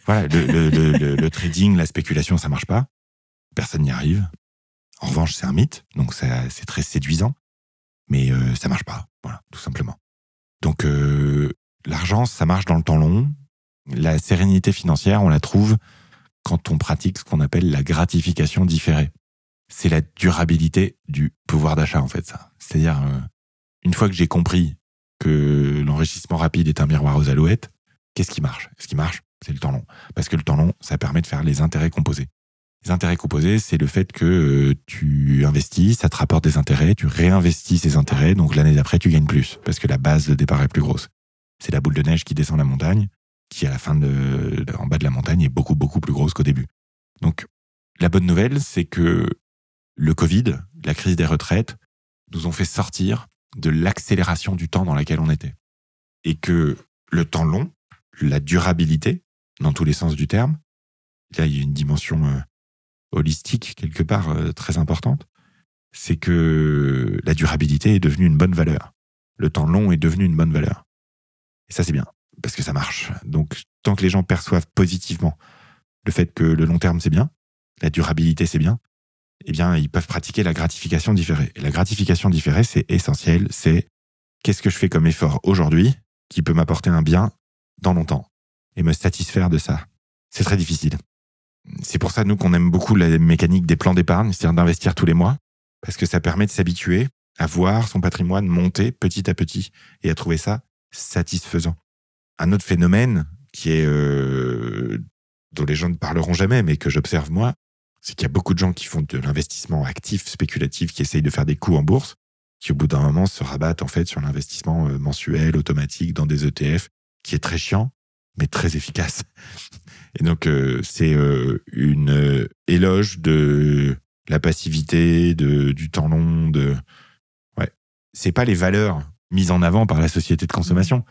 voilà, le trading, la spéculation, ça marche pas. Personne n'y arrive. En revanche, c'est un mythe, donc c'est très séduisant. Mais ça marche pas, voilà, tout simplement. Donc, l'argent, ça marche dans le temps long. La sérénité financière, on la trouve quand on pratique ce qu'on appelle la gratification différée. C'est la durabilité du pouvoir d'achat, en fait, ça. C'est-à-dire, une fois que j'ai compris que l'enrichissement rapide est un miroir aux alouettes, qu'est-ce qui marche ? Ce qui marche, c'est le temps long. Parce que le temps long, ça permet de faire les intérêts composés. Les intérêts composés, c'est le fait que tu investis, ça te rapporte des intérêts, tu réinvestis ces intérêts, donc l'année d'après, tu gagnes plus, parce que la base de départ est plus grosse. C'est la boule de neige qui descend la montagne, qui à la fin en bas de la montagne est beaucoup, beaucoup plus grosse qu'au début. Donc, la bonne nouvelle, c'est que le Covid, la crise des retraites, nous ont fait sortir de l'accélération du temps dans laquelle on était. Et que le temps long, la durabilité, dans tous les sens du terme, là, il y a une dimension holistique, quelque part, très importante, c'est que la durabilité est devenue une bonne valeur. Le temps long est devenu une bonne valeur. Et ça, c'est bien, parce que ça marche. Donc, tant que les gens perçoivent positivement le fait que le long terme, c'est bien, la durabilité, c'est bien, eh bien, ils peuvent pratiquer la gratification différée. Et la gratification différée, c'est essentiel, c'est qu'est-ce que je fais comme effort aujourd'hui qui peut m'apporter un bien dans longtemps et me satisfaire de ça. C'est très difficile. C'est pour ça, nous, qu'on aime beaucoup la mécanique des plans d'épargne, c'est-à-dire d'investir tous les mois, parce que ça permet de s'habituer à voir son patrimoine monter petit à petit et à trouver ça satisfaisant. Un autre phénomène qui est dont les gens ne parleront jamais, mais que j'observe moi, c'est qu'il y a beaucoup de gens qui font de l'investissement actif, spéculatif, qui essayent de faire des coups en bourse, qui au bout d'un moment se rabattent en fait sur l'investissement mensuel, automatique, dans des ETF, qui est très chiant, mais très efficace. Et donc, c'est une éloge de la passivité, du temps long, ouais. C'est pas les valeurs mises en avant par la société de consommation.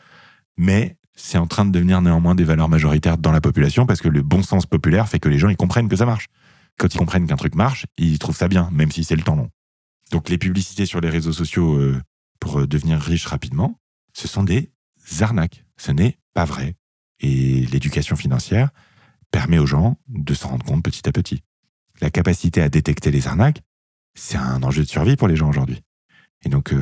Mais c'est en train de devenir néanmoins des valeurs majoritaires dans la population parce que le bon sens populaire fait que les gens ils comprennent que ça marche. Quand ils comprennent qu'un truc marche, ils trouvent ça bien, même si c'est le temps long. Donc les publicités sur les réseaux sociaux pour devenir riche rapidement, ce sont des arnaques. Ce n'est pas vrai. Et l'éducation financière permet aux gens de s'en rendre compte petit à petit. La capacité à détecter les arnaques, c'est un enjeu de survie pour les gens aujourd'hui. Et donc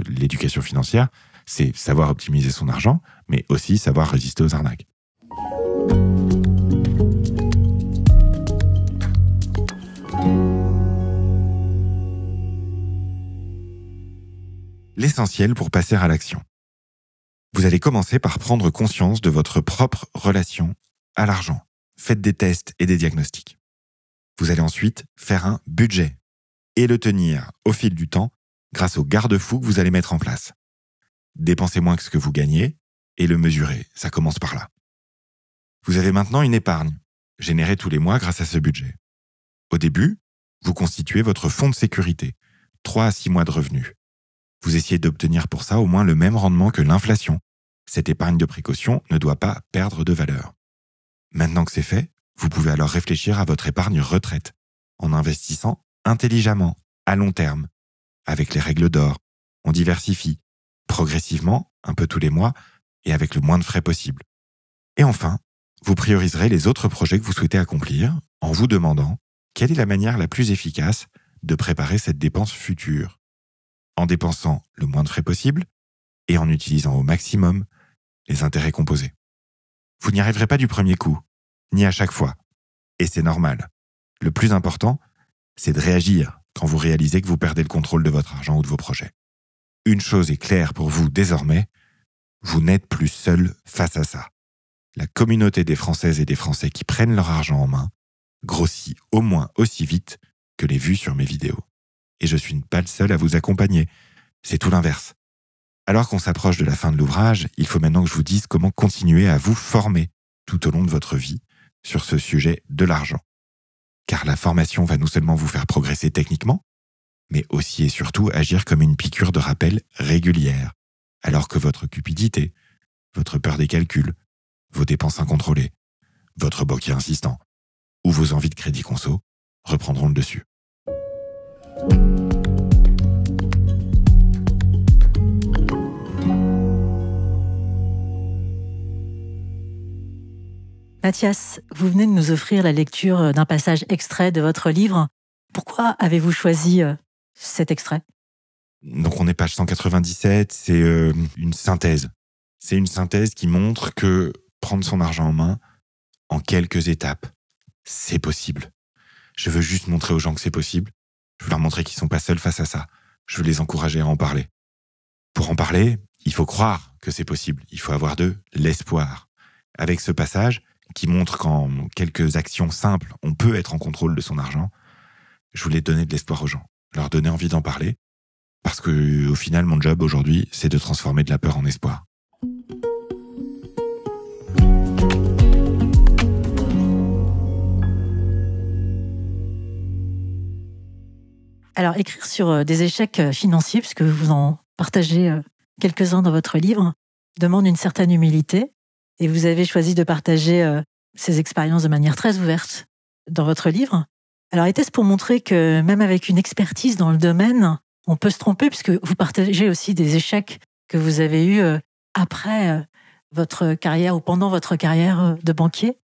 l'éducation financière, c'est savoir optimiser son argent, mais aussi savoir résister aux arnaques. L'essentiel pour passer à l'action. Vous allez commencer par prendre conscience de votre propre relation à l'argent. Faites des tests et des diagnostics. Vous allez ensuite faire un budget et le tenir au fil du temps grâce aux garde-fous que vous allez mettre en place. Dépensez moins que ce que vous gagnez et le mesurer. Ça commence par là. Vous avez maintenant une épargne, générée tous les mois grâce à ce budget. Au début, vous constituez votre fonds de sécurité, 3 à 6 mois de revenus. Vous essayez d'obtenir pour ça au moins le même rendement que l'inflation. Cette épargne de précaution ne doit pas perdre de valeur. Maintenant que c'est fait, vous pouvez alors réfléchir à votre épargne retraite, en investissant intelligemment, à long terme. Avec les règles d'or, on diversifie, progressivement, un peu tous les mois, et avec le moins de frais possible. Et enfin, vous prioriserez les autres projets que vous souhaitez accomplir en vous demandant quelle est la manière la plus efficace de préparer cette dépense future, en dépensant le moins de frais possible et en utilisant au maximum les intérêts composés. Vous n'y arriverez pas du premier coup, ni à chaque fois, et c'est normal. Le plus important, c'est de réagir quand vous réalisez que vous perdez le contrôle de votre argent ou de vos projets. Une chose est claire pour vous désormais, vous n'êtes plus seul face à ça. La communauté des Françaises et des Français qui prennent leur argent en main grossit au moins aussi vite que les vues sur mes vidéos. Et je suis pas le seul à vous accompagner. C'est tout l'inverse. Alors qu'on s'approche de la fin de l'ouvrage, il faut maintenant que je vous dise comment continuer à vous former tout au long de votre vie sur ce sujet de l'argent. Car la formation va non seulement vous faire progresser techniquement, mais aussi et surtout agir comme une piqûre de rappel régulière, alors que votre cupidité, votre peur des calculs, vos dépenses incontrôlées, votre banquier insistant ou vos envies de crédit conso reprendront le dessus. Mathias, vous venez de nous offrir la lecture d'un passage extrait de votre livre. Pourquoi avez-vous choisi cet extrait ? Donc on est page 197, c'est une synthèse. C'est une synthèse qui montre que prendre son argent en main, en quelques étapes, c'est possible. Je veux juste montrer aux gens que c'est possible. Je veux leur montrer qu'ils ne sont pas seuls face à ça. Je veux les encourager à en parler. Pour en parler, il faut croire que c'est possible. Il faut avoir de l'espoir. Avec ce passage, qui montre qu'en quelques actions simples, on peut être en contrôle de son argent, je voulais donner de l'espoir aux gens, leur donner envie d'en parler, parce que au final, mon job aujourd'hui, c'est de transformer de la peur en espoir. Alors, écrire sur des échecs financiers, puisque vous en partagez quelques-uns dans votre livre, demande une certaine humilité. Et vous avez choisi de partager ces expériences de manière très ouverte dans votre livre. Alors, était-ce pour montrer que même avec une expertise dans le domaine, on peut se tromper, puisque vous partagez aussi des échecs que vous avez eus après votre carrière ou pendant votre carrière de banquier ?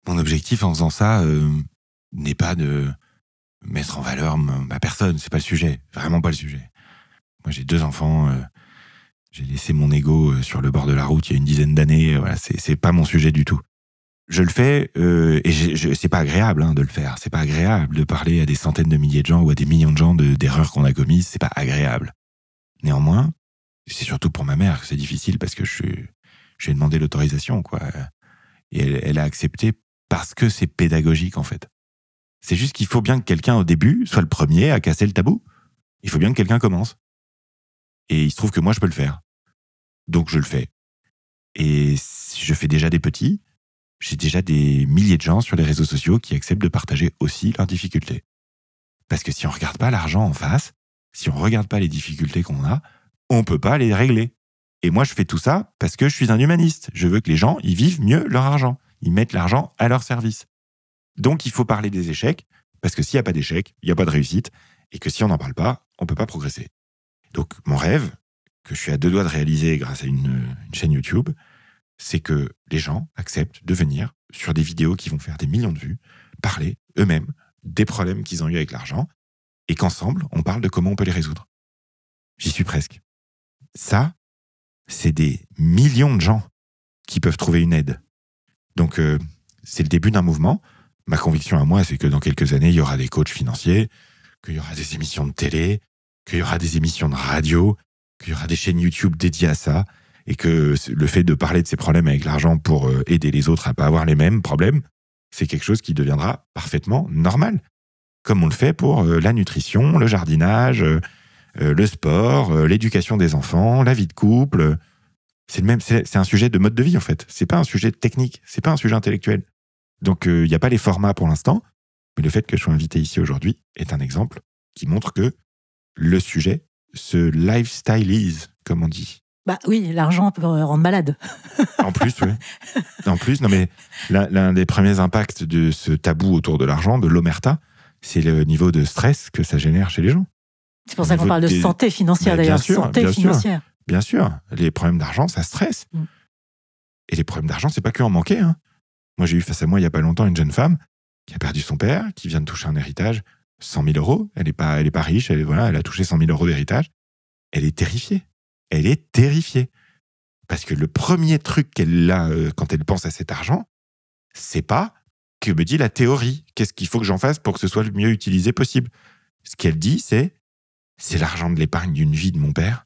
Mon objectif en faisant ça n'est pas de mettre en valeur ma personne, c'est pas le sujet, vraiment pas le sujet. Moi, j'ai 2 enfants, j'ai laissé mon ego sur le bord de la route il y a une dizaine d'années, voilà, c'est pas mon sujet du tout. Je le fais, et c'est pas agréable de le faire, c'est pas agréable de parler à des centaines de milliers de gens ou à des millions de gens d'erreurs qu'on a commises, c'est pas agréable. Néanmoins, c'est surtout pour ma mère que c'est difficile parce que je lui ai demandé l'autorisation, quoi. Et elle a accepté parce que c'est pédagogique, en fait. C'est juste qu'il faut bien que quelqu'un, au début, soit le premier à casser le tabou. Il faut bien que quelqu'un commence. Et il se trouve que moi, je peux le faire. Donc, je le fais. Et je fais déjà des petits. J'ai déjà des milliers de gens sur les réseaux sociaux qui acceptent de partager aussi leurs difficultés. Parce que si on regarde pas l'argent en face, si on regarde pas les difficultés qu'on a, on peut pas les régler. Et moi, je fais tout ça parce que je suis un humaniste. Je veux que les gens, ils vivent mieux leur argent. Ils mettent l'argent à leur service. Donc, il faut parler des échecs, parce que s'il n'y a pas d'échecs, il n'y a pas de réussite, et que si on n'en parle pas, on ne peut pas progresser. Donc, mon rêve, que je suis à 2 doigts de réaliser grâce à une chaîne YouTube, c'est que les gens acceptent de venir sur des vidéos qui vont faire des millions de vues, parler eux-mêmes des problèmes qu'ils ont eu avec l'argent, et qu'ensemble, on parle de comment on peut les résoudre. J'y suis presque. Ça, c'est des millions de gens qui peuvent trouver une aide. Donc, c'est le début d'un mouvement. Ma conviction à moi, c'est que dans quelques années, il y aura des coachs financiers, qu'il y aura des émissions de télé, qu'il y aura des émissions de radio, qu'il y aura des chaînes YouTube dédiées à ça, et que le fait de parler de ses problèmes avec l'argent pour aider les autres à pas avoir les mêmes problèmes, c'est quelque chose qui deviendra parfaitement normal. Comme on le fait pour la nutrition, le jardinage, le sport, l'éducation des enfants, la vie de couple. C'est un sujet de mode de vie, en fait. C'est pas un sujet technique, c'est pas un sujet intellectuel. Donc, il n'y a pas les formats pour l'instant, mais le fait que je sois invité ici aujourd'hui est un exemple qui montre que le sujet se lifestylise, comme on dit. Bah oui, l'argent peut rendre malade. En plus, oui. En plus, non mais l'un des premiers impacts de ce tabou autour de l'argent, de l'omerta, c'est le niveau de stress que ça génère chez les gens. C'est pour ça qu'on parle de santé financière, d'ailleurs. Santé financière. Bien sûr. Les problèmes d'argent, ça stresse. Et les problèmes d'argent, c'est pas que en manquer. Hein. Moi, j'ai eu face à moi, il y a pas longtemps, une jeune femme qui a perdu son père, qui vient de toucher un héritage, 100 000 euros. Elle est pas riche, elle a touché 100 000 euros d'héritage. Elle est terrifiée. Elle est terrifiée. Parce que le premier truc qu'elle a quand elle pense à cet argent, c'est pas que me dit la théorie. Qu'est-ce qu'il faut que j'en fasse pour que ce soit le mieux utilisé possible? Ce qu'elle dit, c'est l'argent de l'épargne d'une vie de mon père.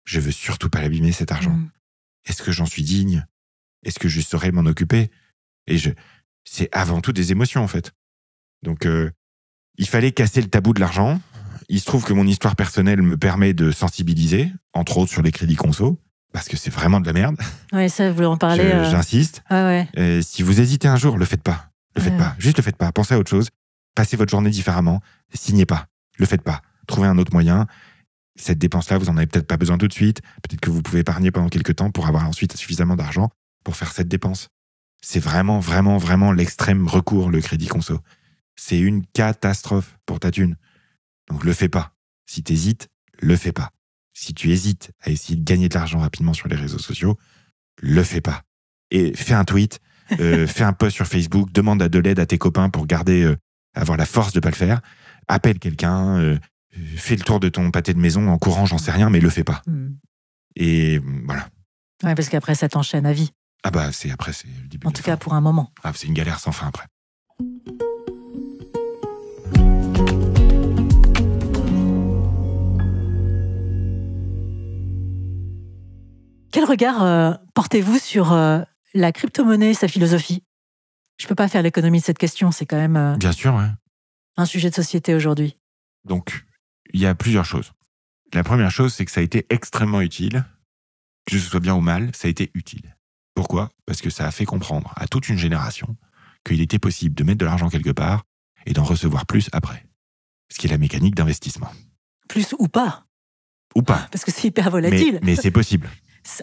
Je veux surtout pas l'abîmer, cet argent. Est-ce que j'en suis digne? Est-ce que je saurais m'en occuper? C'est avant tout des émotions, en fait. Donc, il fallait casser le tabou de l'argent. Il se trouve que mon histoire personnelle me permet de sensibiliser, entre autres sur les crédits conso, parce que c'est vraiment de la merde. Oui, ça, vous voulez en parler. J'insiste. Ah ouais. Si vous hésitez un jour, le faites pas. Le faites pas. Juste le faites pas. Pensez à autre chose. Passez votre journée différemment. Signez pas. Le faites pas. Trouvez un autre moyen. Cette dépense-là, vous en avez peut-être pas besoin tout de suite. Peut-être que vous pouvez épargner pendant quelques temps pour avoir ensuite suffisamment d'argent pour faire cette dépense. C'est vraiment, vraiment, vraiment l'extrême recours, le crédit conso. C'est une catastrophe pour ta thune. Donc, le fais pas. Si t'hésites, le fais pas. Si tu hésites à essayer de gagner de l'argent rapidement sur les réseaux sociaux, le fais pas. Et fais un tweet, fais un post sur Facebook, demande de l'aide à tes copains pour avoir la force de pas le faire. Appelle quelqu'un, fais le tour de ton pâté de maison en courant, j'en sais rien, mais le fais pas. Et voilà. Ouais, parce qu'après, ça t'enchaîne à vie. Ah bah, c'est le début. En tout cas, pour un moment. Ah, c'est une galère sans fin après. Quel regard portez-vous sur la crypto-monnaie et sa philosophie? Je ne peux pas faire l'économie de cette question, c'est quand même Bien sûr, ouais. Un sujet de société aujourd'hui. Donc, il y a plusieurs choses. La première chose, c'est que ça a été extrêmement utile, que ce soit bien ou mal, ça a été utile. Pourquoi? Parce que ça a fait comprendre à toute une génération qu'il était possible de mettre de l'argent quelque part et d'en recevoir plus après. Ce qui est la mécanique d'investissement. Plus ou pas. Ou pas. Parce que c'est hyper volatile. Mais c'est possible.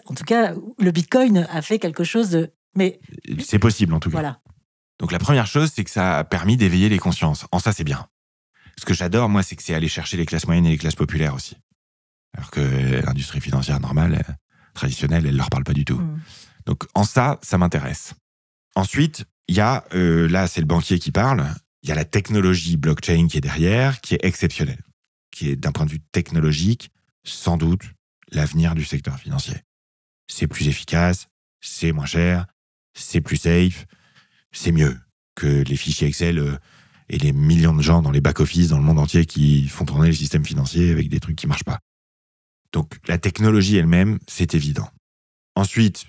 En tout cas, le Bitcoin a fait quelque chose de... Mais... C'est possible, en tout cas. Voilà. Donc la première chose, c'est que ça a permis d'éveiller les consciences. En ça, c'est bien. Ce que j'adore, moi, c'est que c'est aller chercher les classes moyennes et les classes populaires aussi. Alors que l'industrie financière normale, traditionnelle, elle ne leur parle pas du tout. Donc en ça m'intéresse. Ensuite, il y a, là, c'est le banquier qui parle, il y a la technologie blockchain qui est derrière, qui est exceptionnelle, qui est d'un point de vue technologique, sans doute, l'avenir du secteur financier. C'est plus efficace, c'est moins cher, c'est plus safe, c'est mieux que les fichiers Excel et les millions de gens dans les back-office dans le monde entier qui font tourner le système financier avec des trucs qui marchent pas. Donc, la technologie elle-même, c'est évident. Ensuite,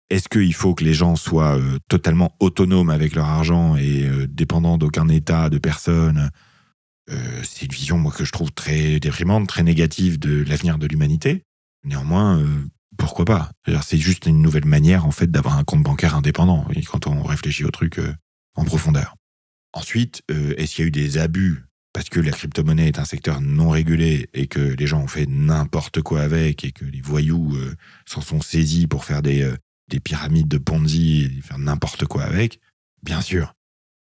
est-ce qu'il faut que les gens soient totalement autonomes avec leur argent et dépendants d'aucun état, de personne? C'est une vision, moi, que je trouve très déprimante, très négative de l'avenir de l'humanité. Néanmoins, pourquoi pas? C'est juste une nouvelle manière, en fait, d'avoir un compte bancaire indépendant, quand on réfléchit au truc en profondeur. Ensuite, est-ce qu'il y a eu des abus parce que la crypto-monnaie est un secteur non régulé et que les gens ont fait n'importe quoi avec et que les voyous s'en sont saisis pour faire des pyramides de Ponzi et faire n'importe quoi avec, bien sûr.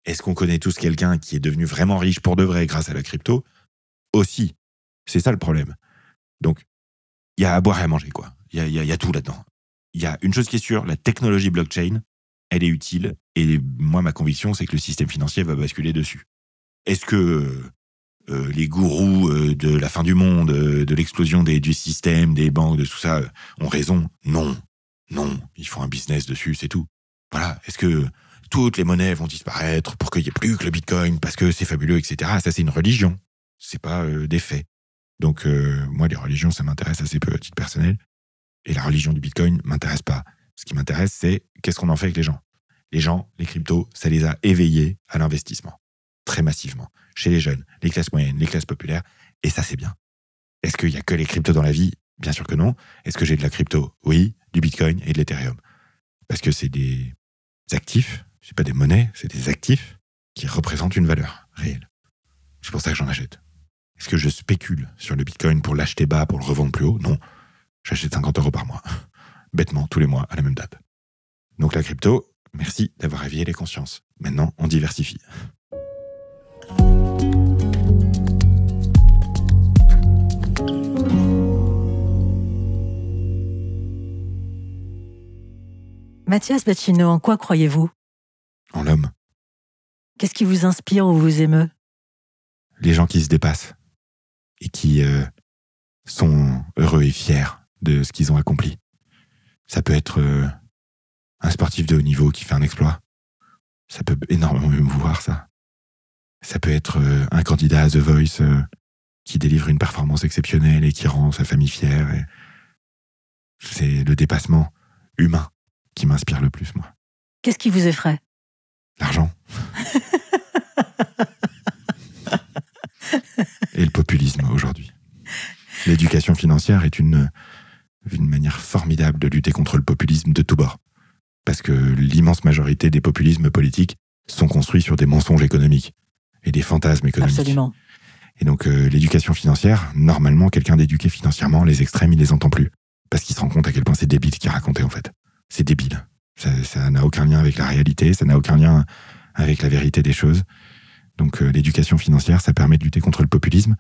Est-ce qu'on connaît tous quelqu'un qui est devenu vraiment riche pour de vrai grâce à la crypto? Aussi. C'est ça le problème. Donc, il y a à boire et à manger, quoi. Il y a tout là-dedans. Il y a une chose qui est sûre, la technologie blockchain, elle est utile. Et moi, ma conviction, c'est que le système financier va basculer dessus. Est-ce que les gourous de la fin du monde, de l'explosion du système, des banques, de tout ça, ont raison? Non. Non. Ils font un business dessus, c'est tout. Voilà. Est-ce que toutes les monnaies vont disparaître pour qu'il n'y ait plus que le Bitcoin parce que c'est fabuleux, etc. Ça, c'est une religion. C'est pas des faits. Donc, moi, les religions, ça m'intéresse assez peu à titre personnel. Et la religion du Bitcoin m'intéresse pas. Ce qui m'intéresse, c'est qu'est-ce qu'on en fait avec les gens. Les gens, les cryptos, ça les a éveillés à l'investissement. Très massivement. Chez les jeunes, les classes moyennes, les classes populaires. Et ça, c'est bien. Est-ce qu'il y a que les cryptos dans la vie? Bien sûr que non. Est-ce que j'ai de la crypto? Oui, du Bitcoin et de l'Ethereum. Parce que c'est des actifs, c'est pas des monnaies, c'est des actifs qui représentent une valeur réelle. C'est pour ça que j'en achète. Est-ce que je spécule sur le Bitcoin pour l'acheter bas, pour le revendre plus haut? Non. J'achète 50 € par mois. Bêtement, tous les mois, à la même date. Donc la crypto, merci d'avoir réveillé les consciences. Maintenant, on diversifie. Mathias Bacchino, en quoi croyez-vous? En l'homme. Qu'est-ce qui vous inspire ou vous émeut? Les gens qui se dépassent et qui sont heureux et fiers de ce qu'ils ont accompli. Ça peut être un sportif de haut niveau qui fait un exploit. Ça peut énormément m'émouvoir, ça. Ça peut être un candidat à The Voice qui délivre une performance exceptionnelle et qui rend sa famille fière. Et c'est le dépassement humain qui m'inspire le plus, moi. Qu'est-ce qui vous effraie? L'argent. Et le populisme aujourd'hui. L'éducation financière est une manière formidable de lutter contre le populisme de tous bords. Parce que l'immense majorité des populismes politiques sont construits sur des mensonges économiques et des fantasmes économiques. Absolument. Et donc l'éducation financière, normalement, quelqu'un d'éduqué financièrement, les extrêmes, il les entend plus. Parce qu'il se rend compte à quel point c'est débile ce qu'il a raconté, en fait. C'est débile. Ça n'a aucun lien avec la réalité, ça n'a aucun lien avec la vérité des choses. Donc l'éducation financière, ça permet de lutter contre le populisme.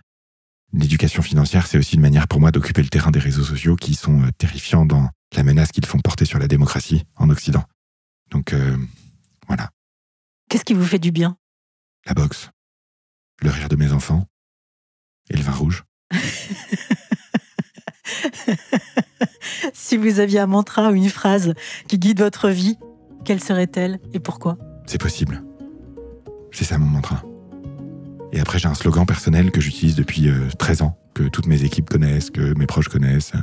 L'éducation financière, c'est aussi une manière pour moi d'occuper le terrain des réseaux sociaux qui sont terrifiants dans la menace qu'ils font porter sur la démocratie en Occident. Donc, voilà. Qu'est-ce qui vous fait du bien? La boxe, le rire de mes enfants et le vin rouge. Si vous aviez un mantra ou une phrase qui guide votre vie, quelle serait-elle et pourquoi? C'est possible. C'est ça mon mantra. Et après, j'ai un slogan personnel que j'utilise depuis 13 ans, que toutes mes équipes connaissent, que mes proches connaissent,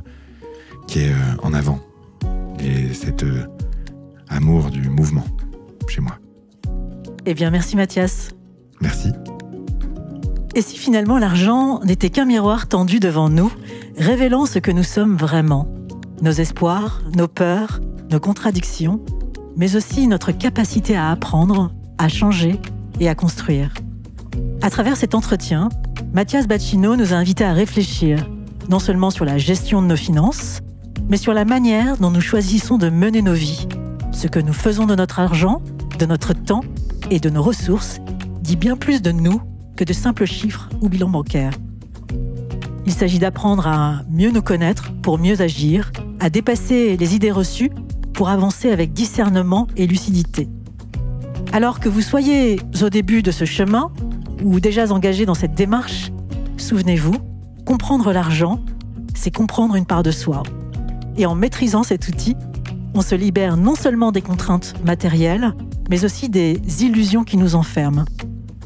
qui est en avant. Et cet amour du mouvement chez moi. Eh bien, merci Mathias. Merci. Et si finalement l'argent n'était qu'un miroir tendu devant nous, révélant ce que nous sommes vraiment? Nos espoirs, nos peurs, nos contradictions, mais aussi notre capacité à apprendre, à changer et à construire. À travers cet entretien, Mathias Bacchino nous a invités à réfléchir, non seulement sur la gestion de nos finances, mais sur la manière dont nous choisissons de mener nos vies. Ce que nous faisons de notre argent, de notre temps et de nos ressources dit bien plus de nous que de simples chiffres ou bilans bancaires. Il s'agit d'apprendre à mieux nous connaître pour mieux agir, à dépasser les idées reçues pour avancer avec discernement et lucidité. Alors que vous soyez au début de ce chemin ou déjà engagé dans cette démarche, souvenez-vous, comprendre l'argent, c'est comprendre une part de soi. Et en maîtrisant cet outil, on se libère non seulement des contraintes matérielles, mais aussi des illusions qui nous enferment.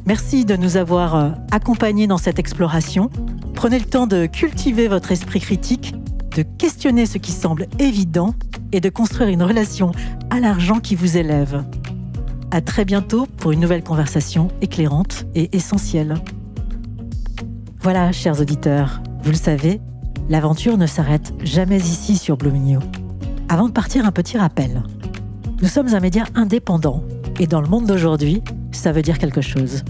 Merci de nous avoir accompagnés dans cette exploration. Prenez le temps de cultiver votre esprit critique, de questionner ce qui semble évident et de construire une relation à l'argent qui vous élève. À très bientôt pour une nouvelle conversation éclairante et essentielle. Voilà, chers auditeurs, vous le savez, l'aventure ne s'arrête jamais ici sur Blooming You. Avant de partir, un petit rappel. Nous sommes un média indépendant et dans le monde d'aujourd'hui, ça veut dire quelque chose.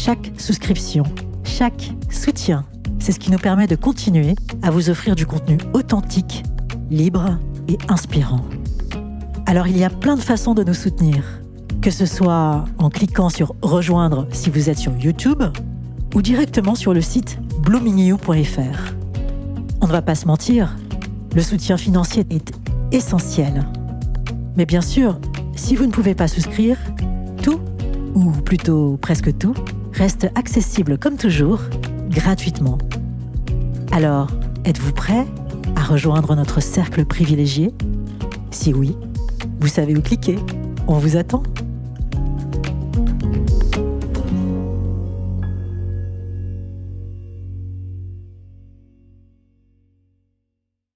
Chaque souscription, chaque soutien, c'est ce qui nous permet de continuer à vous offrir du contenu authentique, libre et inspirant. Alors il y a plein de façons de nous soutenir, que ce soit en cliquant sur « Rejoindre » si vous êtes sur YouTube ou directement sur le site bloomingyu.fr. On ne va pas se mentir, le soutien financier est essentiel. Mais bien sûr, si vous ne pouvez pas souscrire, tout, ou plutôt presque tout, reste accessible comme toujours, gratuitement. Alors, êtes-vous prêt à rejoindre notre cercle privilégié ? Si oui, vous savez où cliquer. On vous attend.